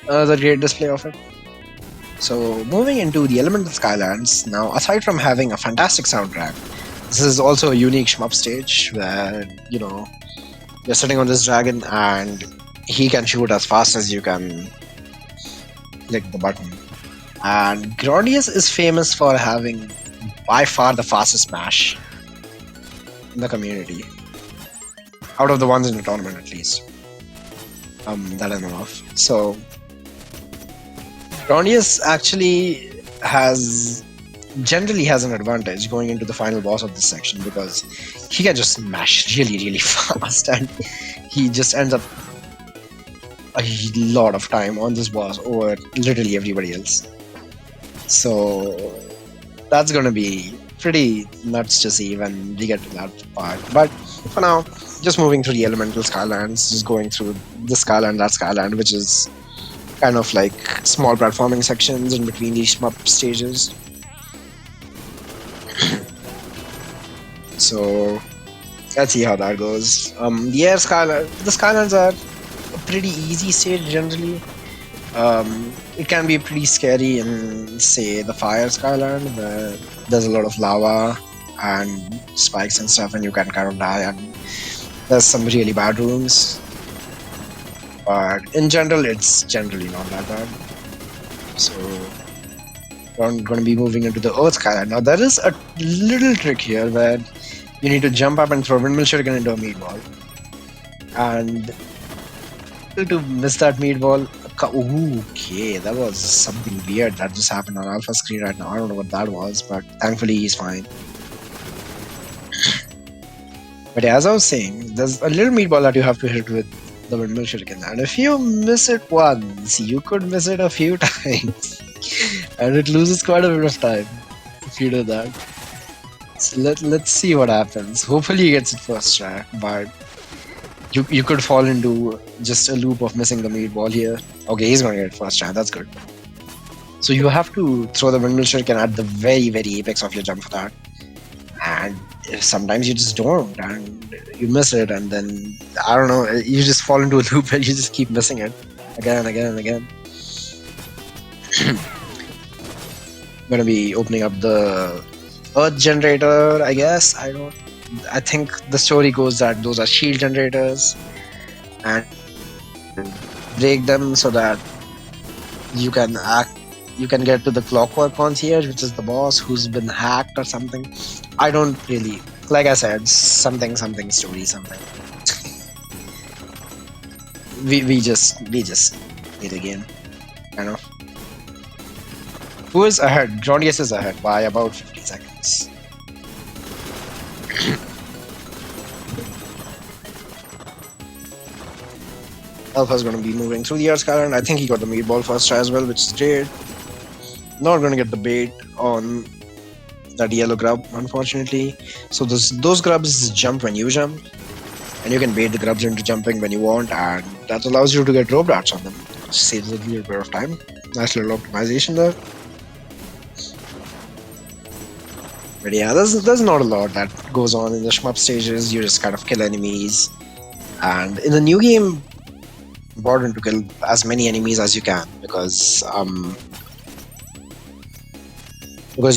great display of it. So moving into the Elemental Skylands, now aside from having a fantastic soundtrack, this is also a unique shmup stage where, you know, you're sitting on this dragon and he can shoot as fast as you can click the button. And Grondious is famous for having by far the fastest mash in the community. Out of the ones in the tournament, at least. That I know of. So Grondious actually generally has an advantage going into the final boss of this section, because he can just smash really fast, and he just ends up a lot of time on this boss over literally everybody else. So that's gonna be pretty nuts to see when we get to that part. But for now, just moving through the Elemental Skylands, just going through this Skyland, that Skyland, which is kind of like small platforming sections in between these shmup stages. So let's see how that goes. The Skylands are a pretty easy stage generally. It can be pretty scary in, say, the Fire Skyland, where there's a lot of lava and spikes and stuff, and you can kind of die, and there's some really bad rooms. But in general, it's generally not that bad. So I'm going to be moving into the Earth Skyland. Now there is a little trick here where you need to jump up and throw Windmill Shuriken into a meatball. And to miss that meatball, okay, that was something weird that just happened on Alpha screen right now. I don't know what that was, but thankfully he's fine. But yeah, as I was saying, there's a little meatball that you have to hit with the Windmill Shuriken, and if you miss it once, you could miss it a few times, and it loses quite a bit of time if you do that. So let's see what happens. Hopefully he gets it first try, but you could fall into just a loop of missing the meatball here. Okay, he's gonna get it first try, that's good. So you have to throw the Windmill Shuriken at the very apex of your jump for that, and sometimes you just don't, and you miss it, and then I don't know, you just fall into a loop and you just keep missing it again and again and again. I'm gonna be opening up the Earth generator, I guess. I think the story goes that those are shield generators, and break them so that you can you can get to the clockwork concierge, which is the boss who's been hacked or something. I don't really, like I said, something story something. We just need a game, kind of. Who is ahead? Grondious is ahead by about 50 seconds. Alpha's going to be moving through the Earth Skyline. I think he got the meatball first try as well, which is great. Not going to get the bait on that yellow grub, unfortunately. So those grubs jump when you jump, and you can bait the grubs into jumping when you want, and that allows you to get rope darts on them, which saves a little bit of time. Nice little optimization there. But yeah, there's not a lot that goes on in the shmup stages. You just kind of kill enemies, and in the new game, important to kill as many enemies as you can because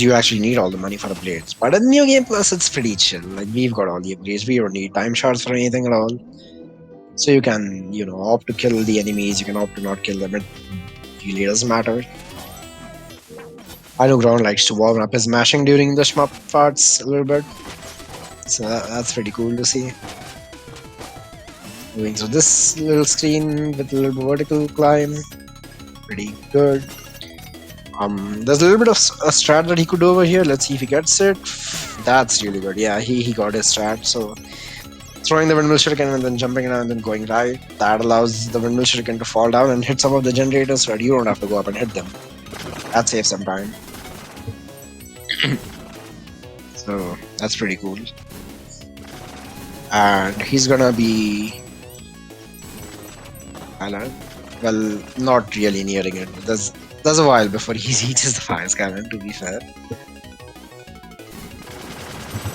you actually need all the money for the blades. But in New Game Plus, it's pretty chill. Like, we've got all the upgrades. We don't need time shards for anything at all. So you can, opt to kill the enemies. You can opt to not kill them. It really doesn't matter. I know Ground likes to warm up his mashing during the shmup parts a little bit. So that's pretty cool to see. Moving through this little screen with a little vertical climb. Pretty good. There's a little bit of a strat that he could do over here. Let's see if he gets it. That's really good. Yeah, he got his strat. So throwing the Windmill Shuriken and then jumping around and then going right. That allows the Windmill Shuriken to fall down and hit some of the generators so that you don't have to go up and hit them. That saves some time. So that's pretty cool. And he's gonna be... well, not really nearing it. There's a while before he reaches the fire scanner, to be fair.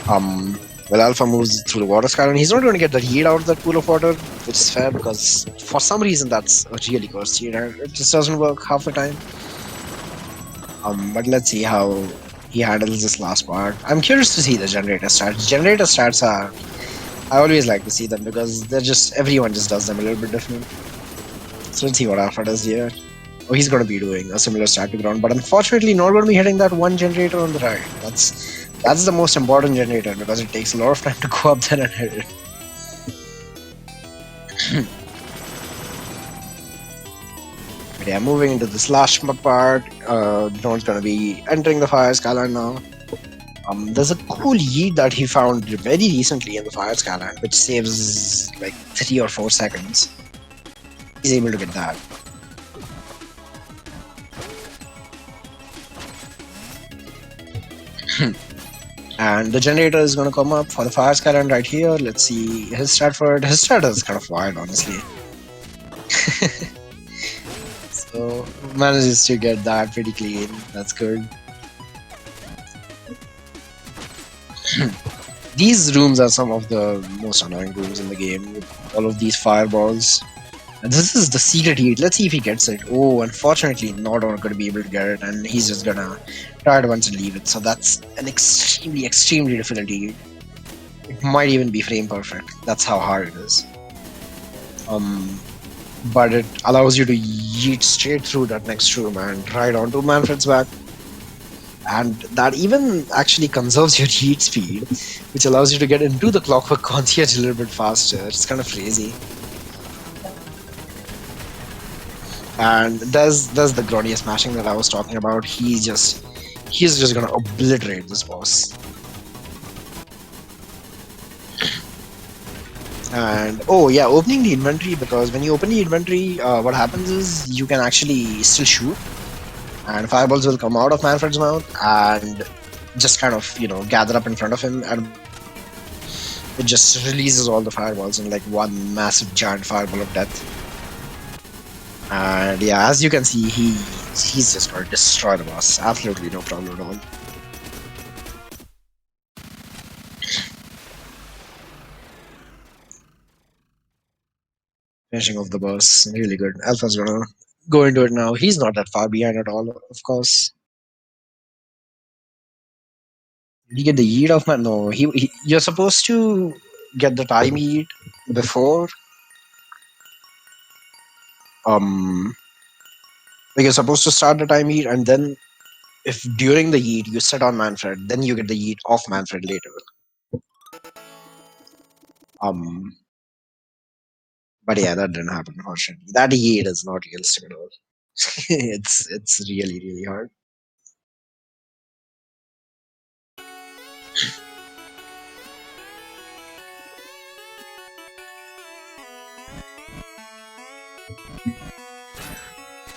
Well, Alpha moves through the water scanner. He's not going to get the heat out of that pool of water, which is fair because for some reason that's a really cursed heat and it just doesn't work half the time. But let's see how he handles this last part. I'm curious to see the generator stats. Generator stats are... I always like to see them because everyone just does them a little bit different. So let's see what Alpha does here. Oh, he's going to be doing a similar stat to ground, but unfortunately not going to be hitting that one generator on the right. That's the most important generator because it takes a lot of time to go up there and hit it. But yeah, moving into this last part, Drone's going to be entering the fire skyline now. There's a cool yeet that he found very recently in the fire skyline, which saves like 3 or 4 seconds. He's able to get that. And the generator is going to come up for the fire skyline right here. Let's see his strat for it. His strat is kind of wild, honestly. So manages to get that pretty clean. That's good. These rooms are some of the most annoying rooms in the game with all of these fireballs. And this is the secret heat. Let's see if he gets it. Oh, unfortunately not going to be able to get it, and he's just gonna try it once and leave it. So that's an extremely difficult heat. It might even be frame perfect. That's how hard it is. But it allows you to yeet straight through that next room and right onto Manfred's back. And that even actually conserves your heat speed, which allows you to get into the clockwork concierge a little bit faster. It's kind of crazy. And there's the Grondious smashing that I was talking about. He's just gonna obliterate this boss. And oh yeah, opening the inventory, because when you open the inventory, what happens is you can actually still shoot, and fireballs will come out of Manfred's mouth and just kind of gather up in front of him, and it just releases all the fireballs in like one massive giant fireball of death. And yeah, as you can see, he's just going to destroy the boss. Absolutely no problem at all. Finishing off the boss, really good. Alpha's gonna go into it now. He's not that far behind at all, of course. Did he get the yeet off man? No, you're supposed to get the time yeet before. Like you're supposed to start the time yeet, and then if during the yeet you sit on Manfred, then you get the yeet off Manfred later. But yeah, that didn't happen, unfortunately. That yeet is not realistic at all. It's really, really hard.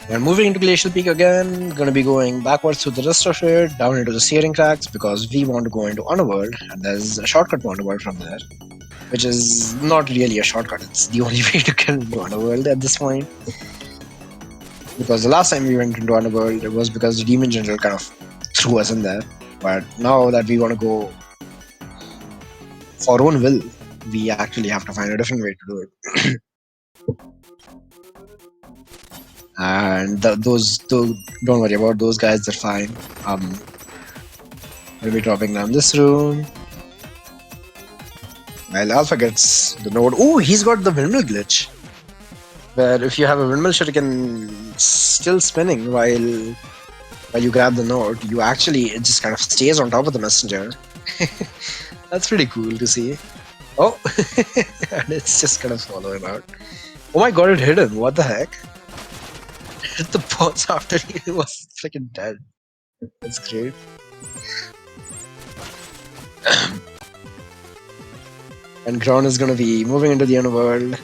We're moving into Glacial Peak again, gonna be going backwards through the rest of it, down into the Searing Cracks, because we want to go into Underworld, and there's a shortcut to Underworld from there, which is not really a shortcut, it's the only way to get into Underworld at this point. Because the last time we went into Underworld, it was because the Demon General kind of threw us in there, but now that we want to go for our own will, we actually have to find a different way to do it. And don't worry about those guys, they're fine. We'll be dropping down this room. While Alpha gets the node. Oh, he's got the windmill glitch. Where if you have a windmill shuriken still spinning while you grab the node, it just kind of stays on top of the messenger. That's pretty cool to see. Oh, and it's just gonna follow him out. Oh my god, it hit him. What the heck? Hit the boss after he was freaking dead. That's great. And Gron is gonna be moving into the underworld.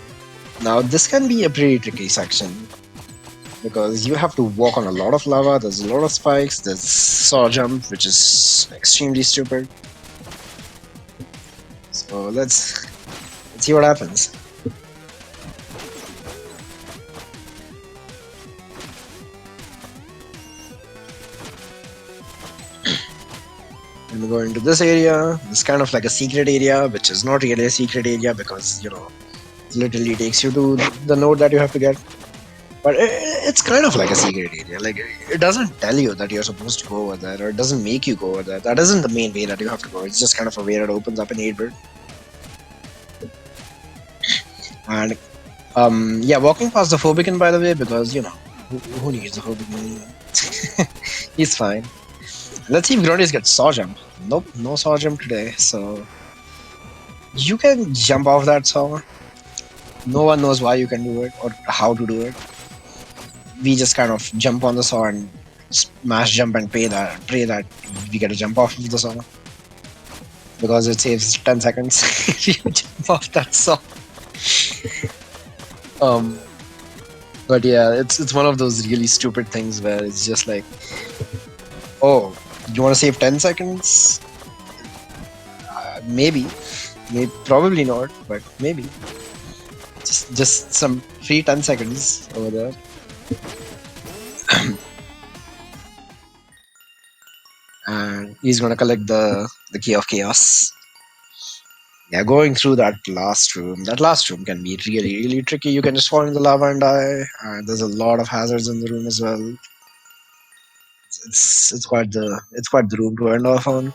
Now this can be a pretty tricky section, because you have to walk on a lot of lava, there's a lot of spikes, there's saw jump, which is extremely stupid. So let's see what happens. And we go into this area. It's kind of like a secret area, which is not really a secret area because, it literally takes you to the node that you have to get. But it's kind of like a secret area. Like, it doesn't tell you that you're supposed to go over there, or it doesn't make you go over there. That isn't the main way that you have to go. It's just kind of a way that opens up in 8-bit. And, yeah, walking past the Phobican, by the way, because, who needs the Phobican? He's fine. Let's see if Grondious gets saw jump. Nope, no saw jump today, so you can jump off that saw. No one knows why you can do it or how to do it. We just kind of jump on the saw and smash jump and pray that we get a jump off of the saw. Because it saves 10 seconds if you jump off that saw. But yeah, it's one of those really stupid things where it's just like, oh, you want to save 10 seconds? Maybe. Probably not, but maybe. Just some free 10 seconds over there. And he's gonna collect the Key of Chaos. Yeah, going through that last room can be really, really tricky. You can just fall in the lava and die. And there's a lot of hazards in the room as well. It's quite the room to end off on.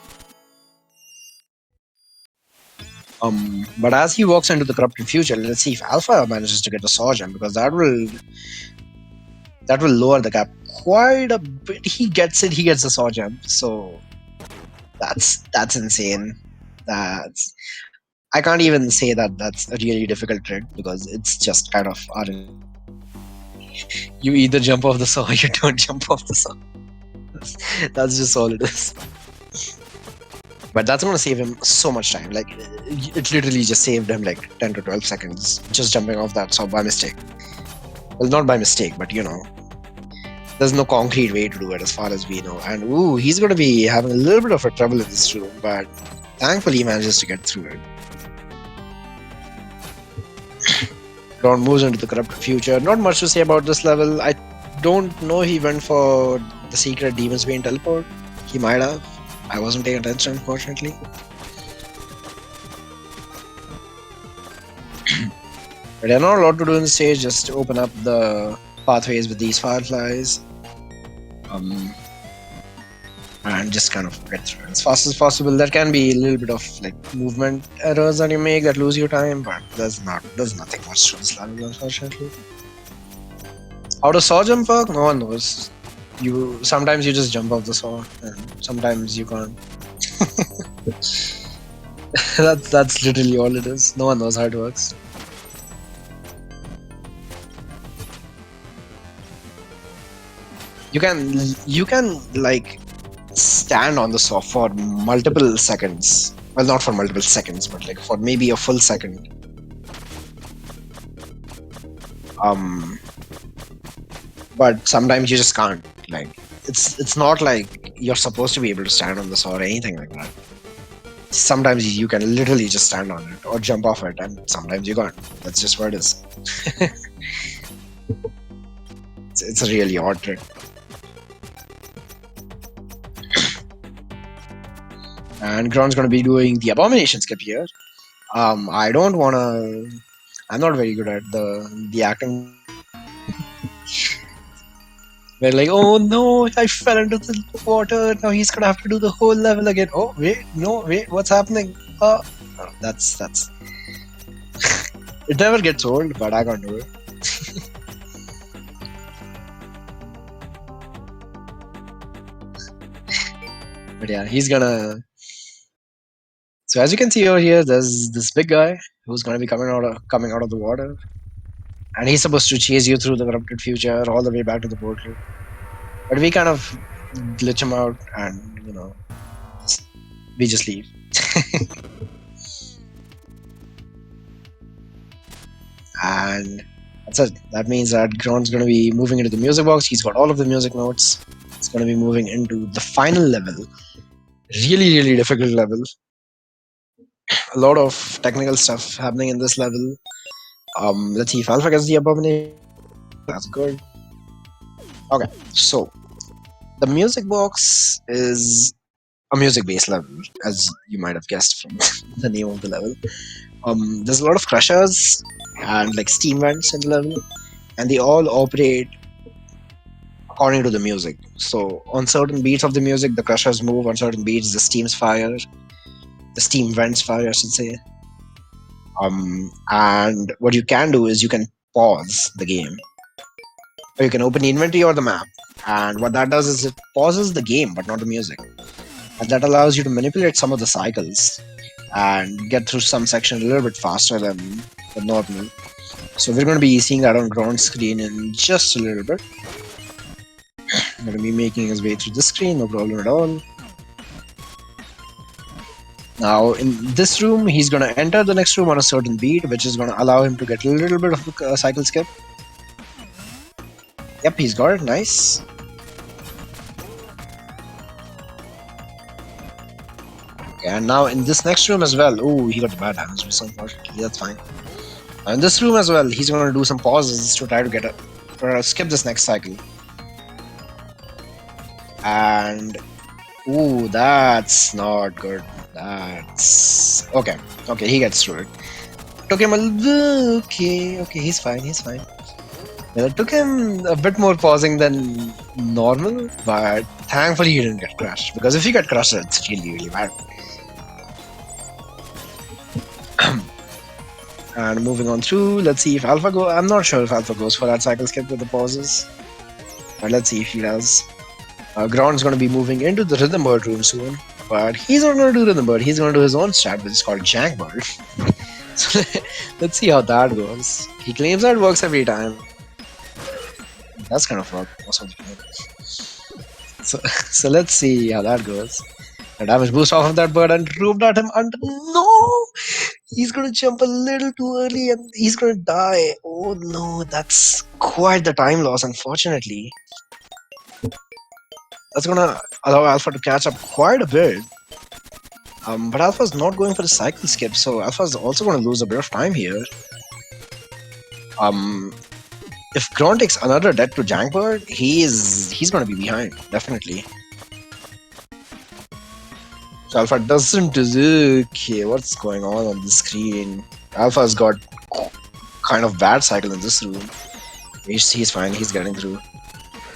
But as he walks into the corrupted future, let's see if Alpha manages to get a saw gem, because that will lower the gap quite a bit. He gets it. He gets a saw gem. So that's insane. I can't even say that that's a really difficult trick, because it's just kind of you either jump off the saw or you don't jump off the saw. That's just all it is. But that's gonna save him so much time. Like, it literally just saved him like 10 to 12 seconds just jumping off that saw by mistake. Well, not by mistake, but there's no concrete way to do it as far as we know. And ooh, he's gonna be having a little bit of a trouble in this room, but thankfully he manages to get through it. Gron moves into the corrupted future. Not much to say about this level. I don't know he went for the secret Demon's Bane teleport. He might have. I wasn't paying attention, unfortunately. But there's not a lot to do in the stage, just open up the pathways with these fireflies. And just kind of get through it as fast as possible. There can be a little bit of like movement errors that you make that lose you time, but there's nothing much to this level, unfortunately. How does saw jump work? No one knows. Sometimes you just jump off the saw, and sometimes you can't. That's literally all it is. No one knows how it works. You can like stand on the saw for multiple seconds. Well, not for multiple seconds, but like for maybe a full second. But sometimes you just can't. Like it's not like you're supposed to be able to stand on the saw or anything like that. Sometimes you can literally just stand on it or jump off it, and sometimes you can't. That's just what it is. It's a really odd trick. And Gron's gonna be doing the abomination skip here. I don't wanna. I'm not very good at the acting. We're like, oh no, I fell into the water. Now he's gonna have to do the whole level again. Oh wait, no, wait, what's happening? Oh, that's. It never gets old, but I can't do it. But yeah, he's gonna. So as you can see over here, there's this big guy who's gonna be coming out of the water, and he's supposed to chase you through the corrupted future all the way back to the portal. But we kind of glitch him out, and we just leave. And that's it. That means that Gron's going to be moving into the music box. He's got all of the music notes. He's going to be moving into the final level. Really, really difficult level. A lot of technical stuff happening in this level. Let's see if Alpha gets the abomination. That's good. Okay, so the music box is a music-based level, as you might have guessed from the name of the level. There's a lot of crushers and like steam vents in the level, and they all operate according to the music. So on certain beats of the music, the crushers move. On certain beats, the steams fire. The steam vents fire, I should say. And what you can do is you can pause the game, or you can open the inventory or the map. And what that does is it pauses the game, but not the music. And that allows you to manipulate some of the cycles and get through some sections a little bit faster than normal. So we're going to be seeing that on ground screen in just a little bit. I'm going to be making his way through the screen, no problem at all. Now in this room, he's going to enter the next room on a certain beat, which is going to allow him to get a little bit of a cycle skip. Yep, he's got it, nice. And now in this next room as well, oh, he got bad damage, so unfortunately, that's fine. Now in this room as well, he's going to do some pauses to try to skip this next cycle. And ooh, that's not good. That's okay. Okay, he gets through it. Took him okay, he's fine. Well, it took him a bit more pausing than normal, but thankfully he didn't get crushed. Because if he got crushed, it's really, really bad. And moving on through, let's see if Alpha goes. I'm not sure if Alpha goes for that cycle skip with the pauses, but let's see if he does. Gron's going to be moving into the Rhythm Bird room soon, but he's not going to do Rhythm Bird. He's going to do his own strat, which is called Jank Bird. So let's see how that goes. He claims that works every time. That's kind of work most of the time. So let's see how that goes. The damage boost off of that bird and roved at him, and no! He's gonna jump a little too early and he's gonna die. Oh no, that's quite the time loss, unfortunately. That's gonna allow Alpha to catch up quite a bit. But Alpha's not going for the cycle skip, so Alpha's also gonna lose a bit of time here. If Gron takes another death to Jankbird, he's gonna be behind, definitely. So Alpha doesn't. Okay, what's going on the screen? Alpha's got kind of bad cycle in this room. He's fine. He's getting through.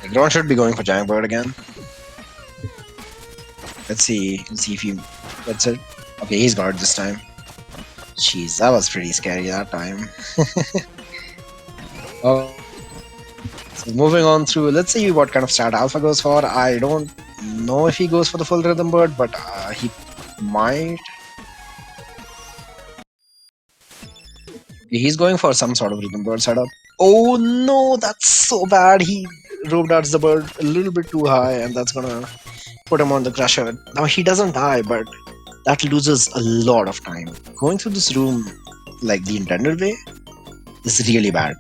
Gron should be going for Jankbird again. Let's see if he gets it. Okay, he's got it this time. Jeez, that was pretty scary that time. Oh. So moving on through, let's see what kind of strat Alpha goes for. I don't know if he goes for the full rhythm bird, but he might. He's going for some sort of rhythm bird setup. Oh no, that's so bad. He rope darts the bird a little bit too high, and that's gonna put him on the crusher. Now he doesn't die, but that loses a lot of time. Going through this room like the intended way is really bad.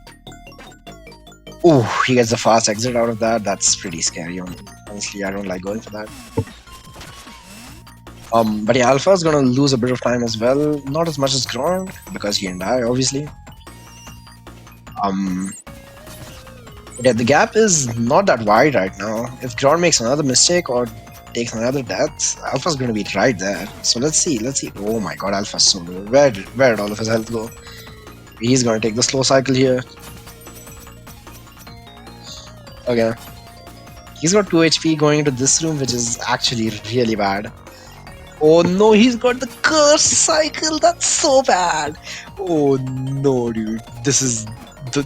Oh, he gets a fast exit out of that. That's pretty scary. Honestly, I don't like going for that. But yeah, Alpha is gonna lose a bit of time as well. Not as much as Grond, because he didn't die, obviously. Yeah, the gap is not that wide right now. If Grond makes another mistake or takes another death, Alpha's gonna be right there. So let's see. Oh my god, Alpha's so low. Where did all of his health go? He's gonna take the slow cycle here. Okay. He's got 2 HP going into this room, which is actually really bad. Oh no, he's got the curse cycle. That's so bad. Oh no, dude. This is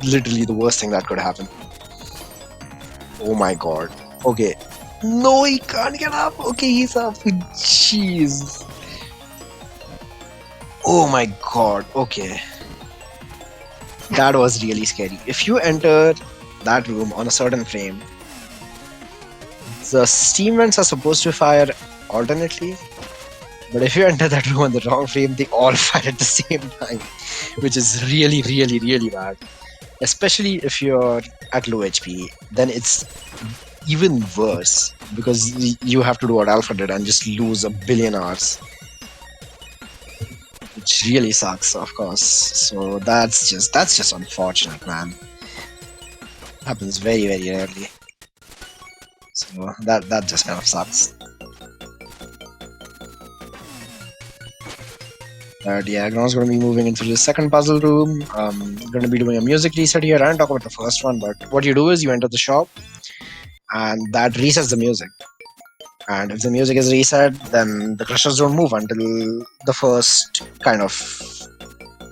literally the worst thing that could happen. Oh my god. Okay. No, he can't get up. Okay, he's up. Jeez. Oh my god. Okay. That was really scary. If you enter that room on a certain frame, the steam vents are supposed to fire alternately. But if you enter that room on the wrong frame, they all fire at the same time, which is really, really, really bad. Especially if you're at low HP, then it's even worse because you have to do what Alpha did and just lose a billion hours, which really sucks, of course. So that's just unfortunate, man. Happens very, very rarely. So that just kind of sucks. But yeah, Gron's going to be moving into the second puzzle room. Going to be doing a music reset here. I didn't talk about the first one, but what you do is you enter the shop, and that resets the music. And if the music is reset, then the crushers don't move until the first kind of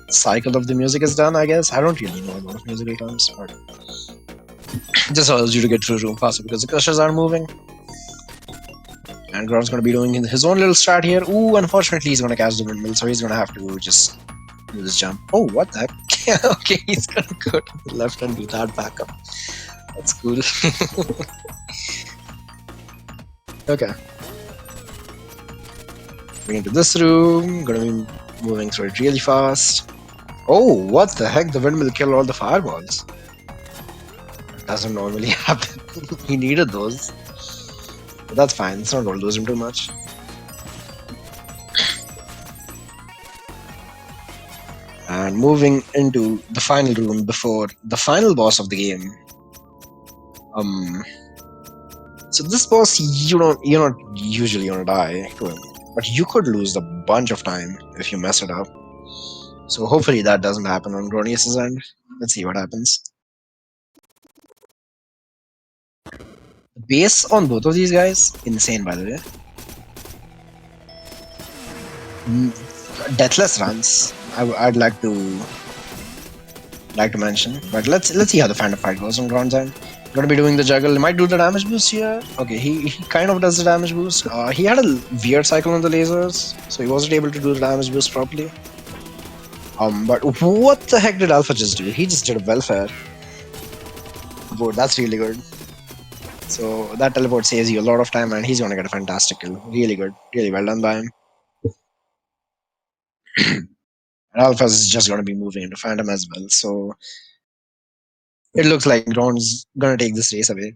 cycle of the music is done, I guess. I don't really know a lot of musical terms, but it just allows you to get through the room faster because the crushers are moving. And Gron's going to be doing his own little strat here. Ooh, unfortunately, he's going to catch the windmill, so he's going to have to just do this jump. Oh, what the heck? Okay, he's going to go to the left and do that backup. That's cool. Okay. Going into this room. Going to be moving through it really fast. Oh, what the heck? The windmill killed all the fireballs. That doesn't normally happen. He needed those. But that's fine, it's not going to lose him too much. And moving into the final room before the final boss of the game. So this boss, you're not usually gonna die to him, but you could lose a bunch of time if you mess it up. So hopefully that doesn't happen on Grondious' end. Let's see what happens. The base on both of these guys, insane by the way. Deathless runs. I'd like to mention, but let's see how the Phantom fight goes on Gron's end. Gonna be doing the juggle. He might do the damage boost here. Okay, he kind of does the damage boost. He had a weird cycle on the lasers, so he wasn't able to do the damage boost properly. But what the heck did Alpha just do? He just did a welfare. Board, that's really good. So that teleport saves you a lot of time, and he's gonna get a fantastic kill. Really good, really well done by him. And Alpha is just gonna be moving into Phantom as well, so it looks like Gron's gonna take this race away.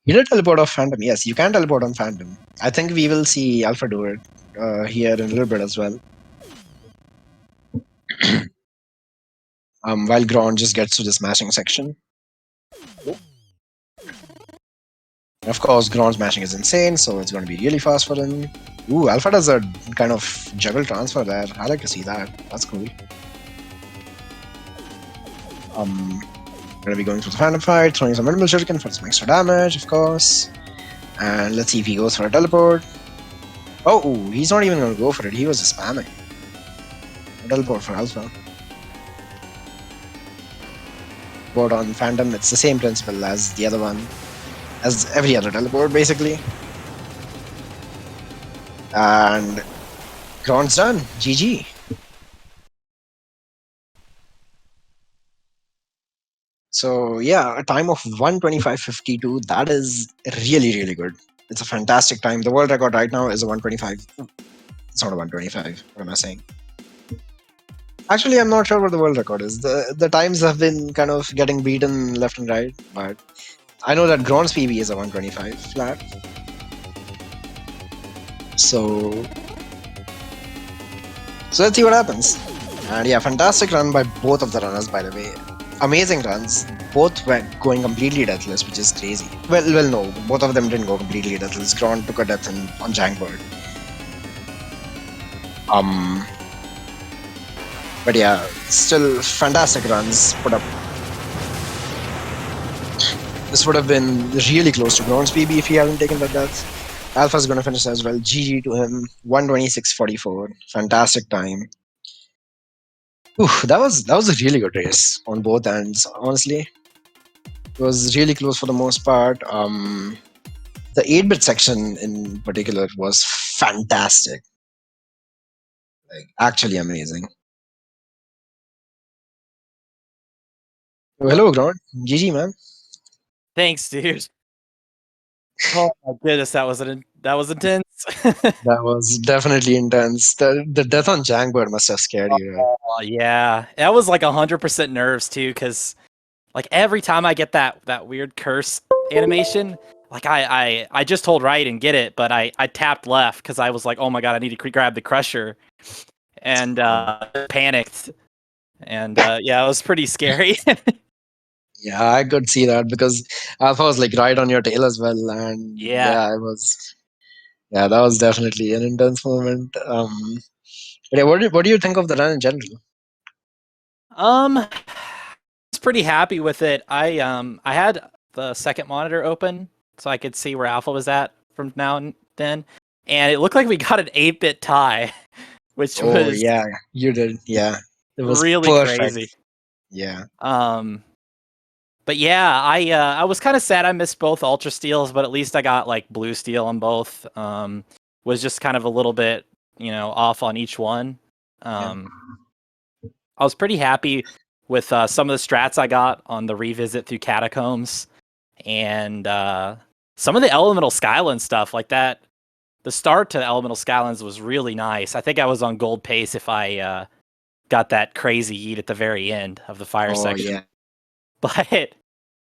You did teleport off Phantom. Yes, you can teleport on Phantom. I think we will see Alpha do it here in a little bit as well. While Gron just gets to the smashing section. Of course, Gron's smashing is insane, so it's going to be really fast for him. Ooh, Alpha does a kind of juggle transfer there. I like to see that. That's cool. Going to be going through the Phantom fight, throwing some Windmill Shuriken for some extra damage, of course. And let's see if he goes for a teleport. Oh, he's not even going to go for it. He was just spamming. A teleport for Alpha. teleport on Phantom, it's the same principle as the other one, as every other teleport basically. And Gron's done. GG. So yeah, a time of 125.52. That is really, really good. It's a fantastic time. The world record right now is a 125. It's not a 125. What am I saying? Actually, I'm not sure what the world record is. The times have been kind of getting beaten left and right, but I know that Gron's PB is a 125 flat. So let's see what happens. And yeah, fantastic run by both of the runners, by the way. Amazing runs. Both were going completely deathless, which is crazy. Well, no, both of them didn't go completely deathless. Gron took a death on Jankbird. But yeah, still fantastic runs put up. This would have been really close to Gron's PB if he hadn't taken that death. Alpha's gonna finish as well. GG to him. 126.44. Fantastic time. Ooh, that was a really good race on both ends. Honestly, it was really close for the most part. The 8-bit section in particular was fantastic. Like actually amazing. Oh, hello, Gron. GG, man. Thanks, dude. Oh my goodness, that was intense. That was definitely intense. The death on Jangbird must have scared you, right? Oh, yeah, that was like 100% nerves too, because like every time I get that weird curse animation, like I just hold right and get it, but I tapped left because I was like, oh my god, I need to grab the crusher, and panicked, and yeah, it was pretty scary. Yeah, I could see that because Alpha was like right on your tail as well, and Yeah. I was. Yeah, that was definitely an intense moment. But yeah, what do you think of the run in general? I was pretty happy with it. I had the second monitor open so I could see where Alpha was at from now and then, and it looked like we got an 8-bit tie, which was yeah, you did. Yeah, it was really perfect. crazy. Yeah. But yeah, I was kind of sad I missed both Ultra Steels, but at least I got like Blue Steel on both. Was just kind of a little bit, off on each one. I was pretty happy with some of the strats I got on the revisit through Catacombs, and some of the Elemental Skyland stuff like that. The start to Elemental Skylands was really nice. I think I was on gold pace if I got that crazy yeet at the very end of the fire section. Yeah.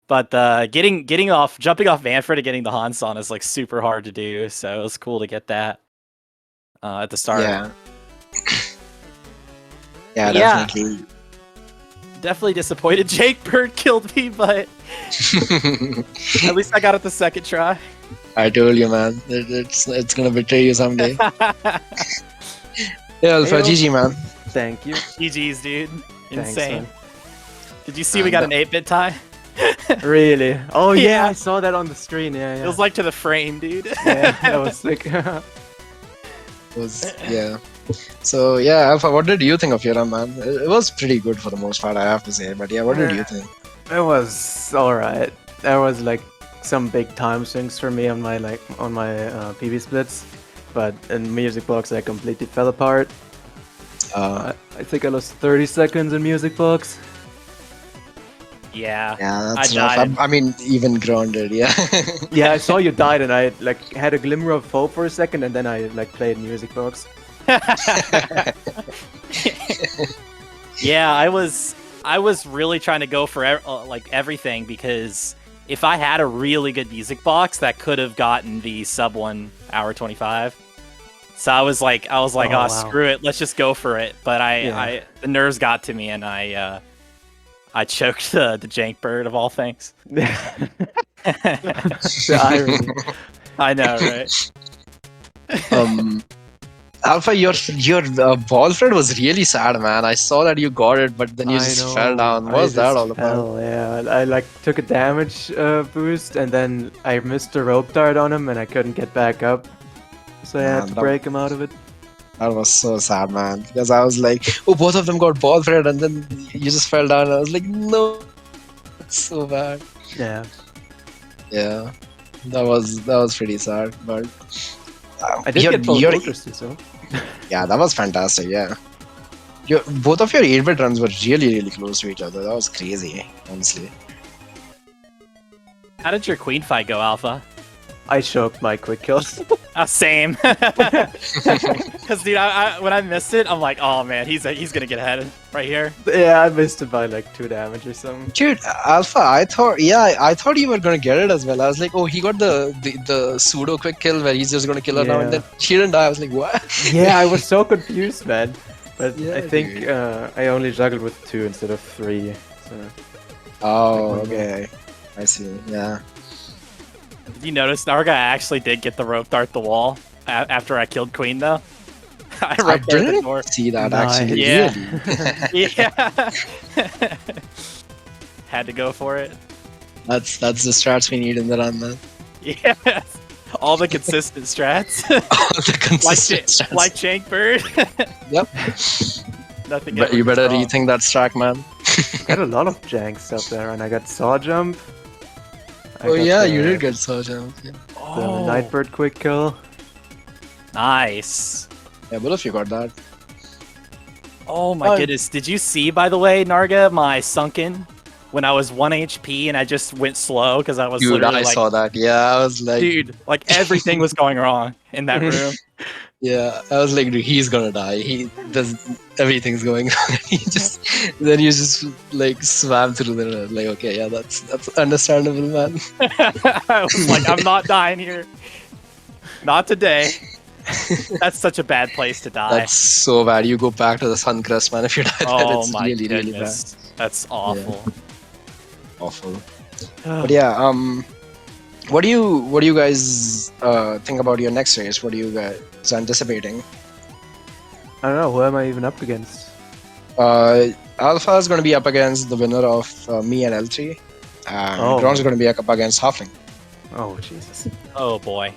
But jumping off Manfred and getting the Hanson is like super hard to do, so it was cool to get that at the start. Yeah. Yeah, definitely. Definitely disappointed Jake Bird killed me, but at least I got it the second try. I told you, man. It's gonna betray you someday. Yeah, Alpha, GG, man. Thank you. GG's, dude. Insane. Thanks, did you see we got an 8-bit tie? Really? Oh yeah, I saw that on the screen. Yeah. It was like to the frame, dude. Yeah, that was sick. Yeah. So yeah, Alpha, what did you think of your run, man? It was pretty good for the most part, I have to say. But yeah, what did you think? It was alright. There was like some big time swings for me on my PB splits, but in music box I completely fell apart. I think I lost 30 seconds in music box. Yeah, that's rough. I mean, even grounded, yeah. Yeah, I saw you died, and I like had a glimmer of hope for a second, and then I like played music box. Yeah, I was really trying to go for like everything, because if I had a really good music box, that could have gotten the sub 1 hour 25. So I was like, wow. Screw it, let's just go for it. But the nerves got to me, and I choked the Jank Bird of all things. The irony. I know, right? Alpha, your ball thread was really sad, man. I saw that you got it, but then you just fell down. What was that all about? Yeah, I like took a damage boost, and then I missed a rope dart on him, and I couldn't get back up. So I had to break him out of it. That was so sad, man. Because I was like, oh, both of them got ball thread, and then you just fell down. And I was like, no. So bad. Yeah. Yeah, that was pretty sad, but I did you're- get both you're- ultras too, so. yeah, that was fantastic. Yeah, both of your 8-bit runs were really close to each other. That was crazy, honestly. How did your queen fight go, Alpha? I choked my quick kills. Same. Because dude, when I missed it, I'm like, oh man, he's gonna get ahead right here. Yeah, I missed it by like 2 damage or something. Dude, Alpha, I thought you were gonna get it as well. I was like, oh, he got the pseudo quick kill where he's just gonna kill her now, and Yeah. then she didn't die. I was like, what? Yeah, I was so confused, man. But Yeah, I think dude. I only juggled with 2 instead of 3. So. Oh, okay. I see. Yeah. Did you notice Narga actually did get the rope dart the wall after I killed Queen though? I I rope darted the didn't door. see that Nice. actually. Yeah. Really? Yeah. Had to go for it. That's the strats we need in the run, man. Yes. All the consistent strats. The consistent strats. like Shank Bird. Yep. Nothing. But ever you goes better wrong. rethink that strat, man. I got a lot of jank stuff there, and I got saw jump. I Oh got yeah, the- you did get so jump. Yeah. The Oh, Nightbird quick kill. nice. Yeah, both of you got that. Oh my Oh. goodness. Did you see, by the way, Narga, my sunken when I was 1 HP and I just went slow because I was Dude, literally I like, saw that. Yeah, I was like, dude, like everything was going wrong in that room. yeah, I was like, dude, he's gonna die. He does everything's going on. Then you just like swam through there. Like, okay, yeah, that's understandable, man. I was like, I'm not dying here. Not today. That's such a bad place to die. That's so bad. You go back to the Suncrest, man. If you die there, Oh it's my really bad. goodness. That's awful. Awful. But yeah, what do you guys think about your next race? What are you guys anticipating? I don't know, who am I even up against? Alpha is going to be up against the winner of me and L3, and Oh. Gron's going to be up against Halfling. Oh, Jesus. Oh boy.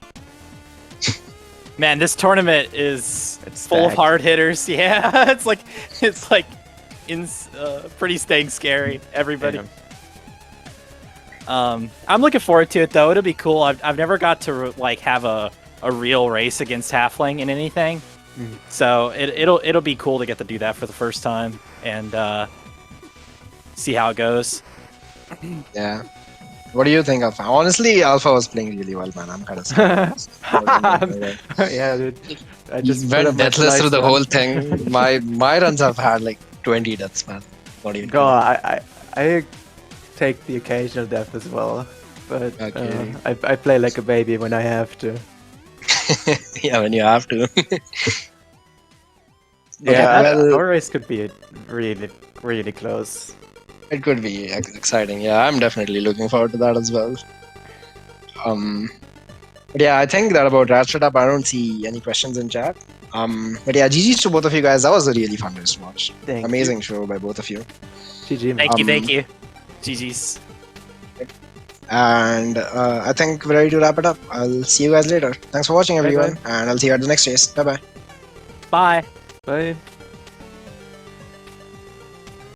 Man, this tournament is It's full of stacked. hard hitters. Yeah, it's like pretty staying scary. Everybody. Yeah. I'm looking forward to it though. It'll be cool. I've never got to like have a real race against Halfling in anything, Mhm. so it'll be cool to get to do that for the first time and see how it goes. Yeah. What do you think, Alpha? Honestly, Alpha was playing really well, man. I'm kind of surprised. Yeah, dude. I Just just put went up my deathless through the slice whole thing. My runs have had like 20 deaths, man. Not even. Go, I take the occasional death as well, but Okay. I play like a baby when I have to. Yeah, when you have to. Yeah, well- our race could be really close. It could be exciting. Yeah, I'm definitely looking forward to that as well. But yeah, I think that about wraps it up. I don't see any questions in chat. But yeah, GG's to both of you guys. That was a really fun race to watch. Thank Amazing show by both of you. you. GG. Thank you, Um, thank you. GG's. And I think we're ready to wrap it up. I'll see you guys later. Thanks for watching, everyone. Bye-bye. And I'll see you at the next race. Bye bye. Bye. Bye.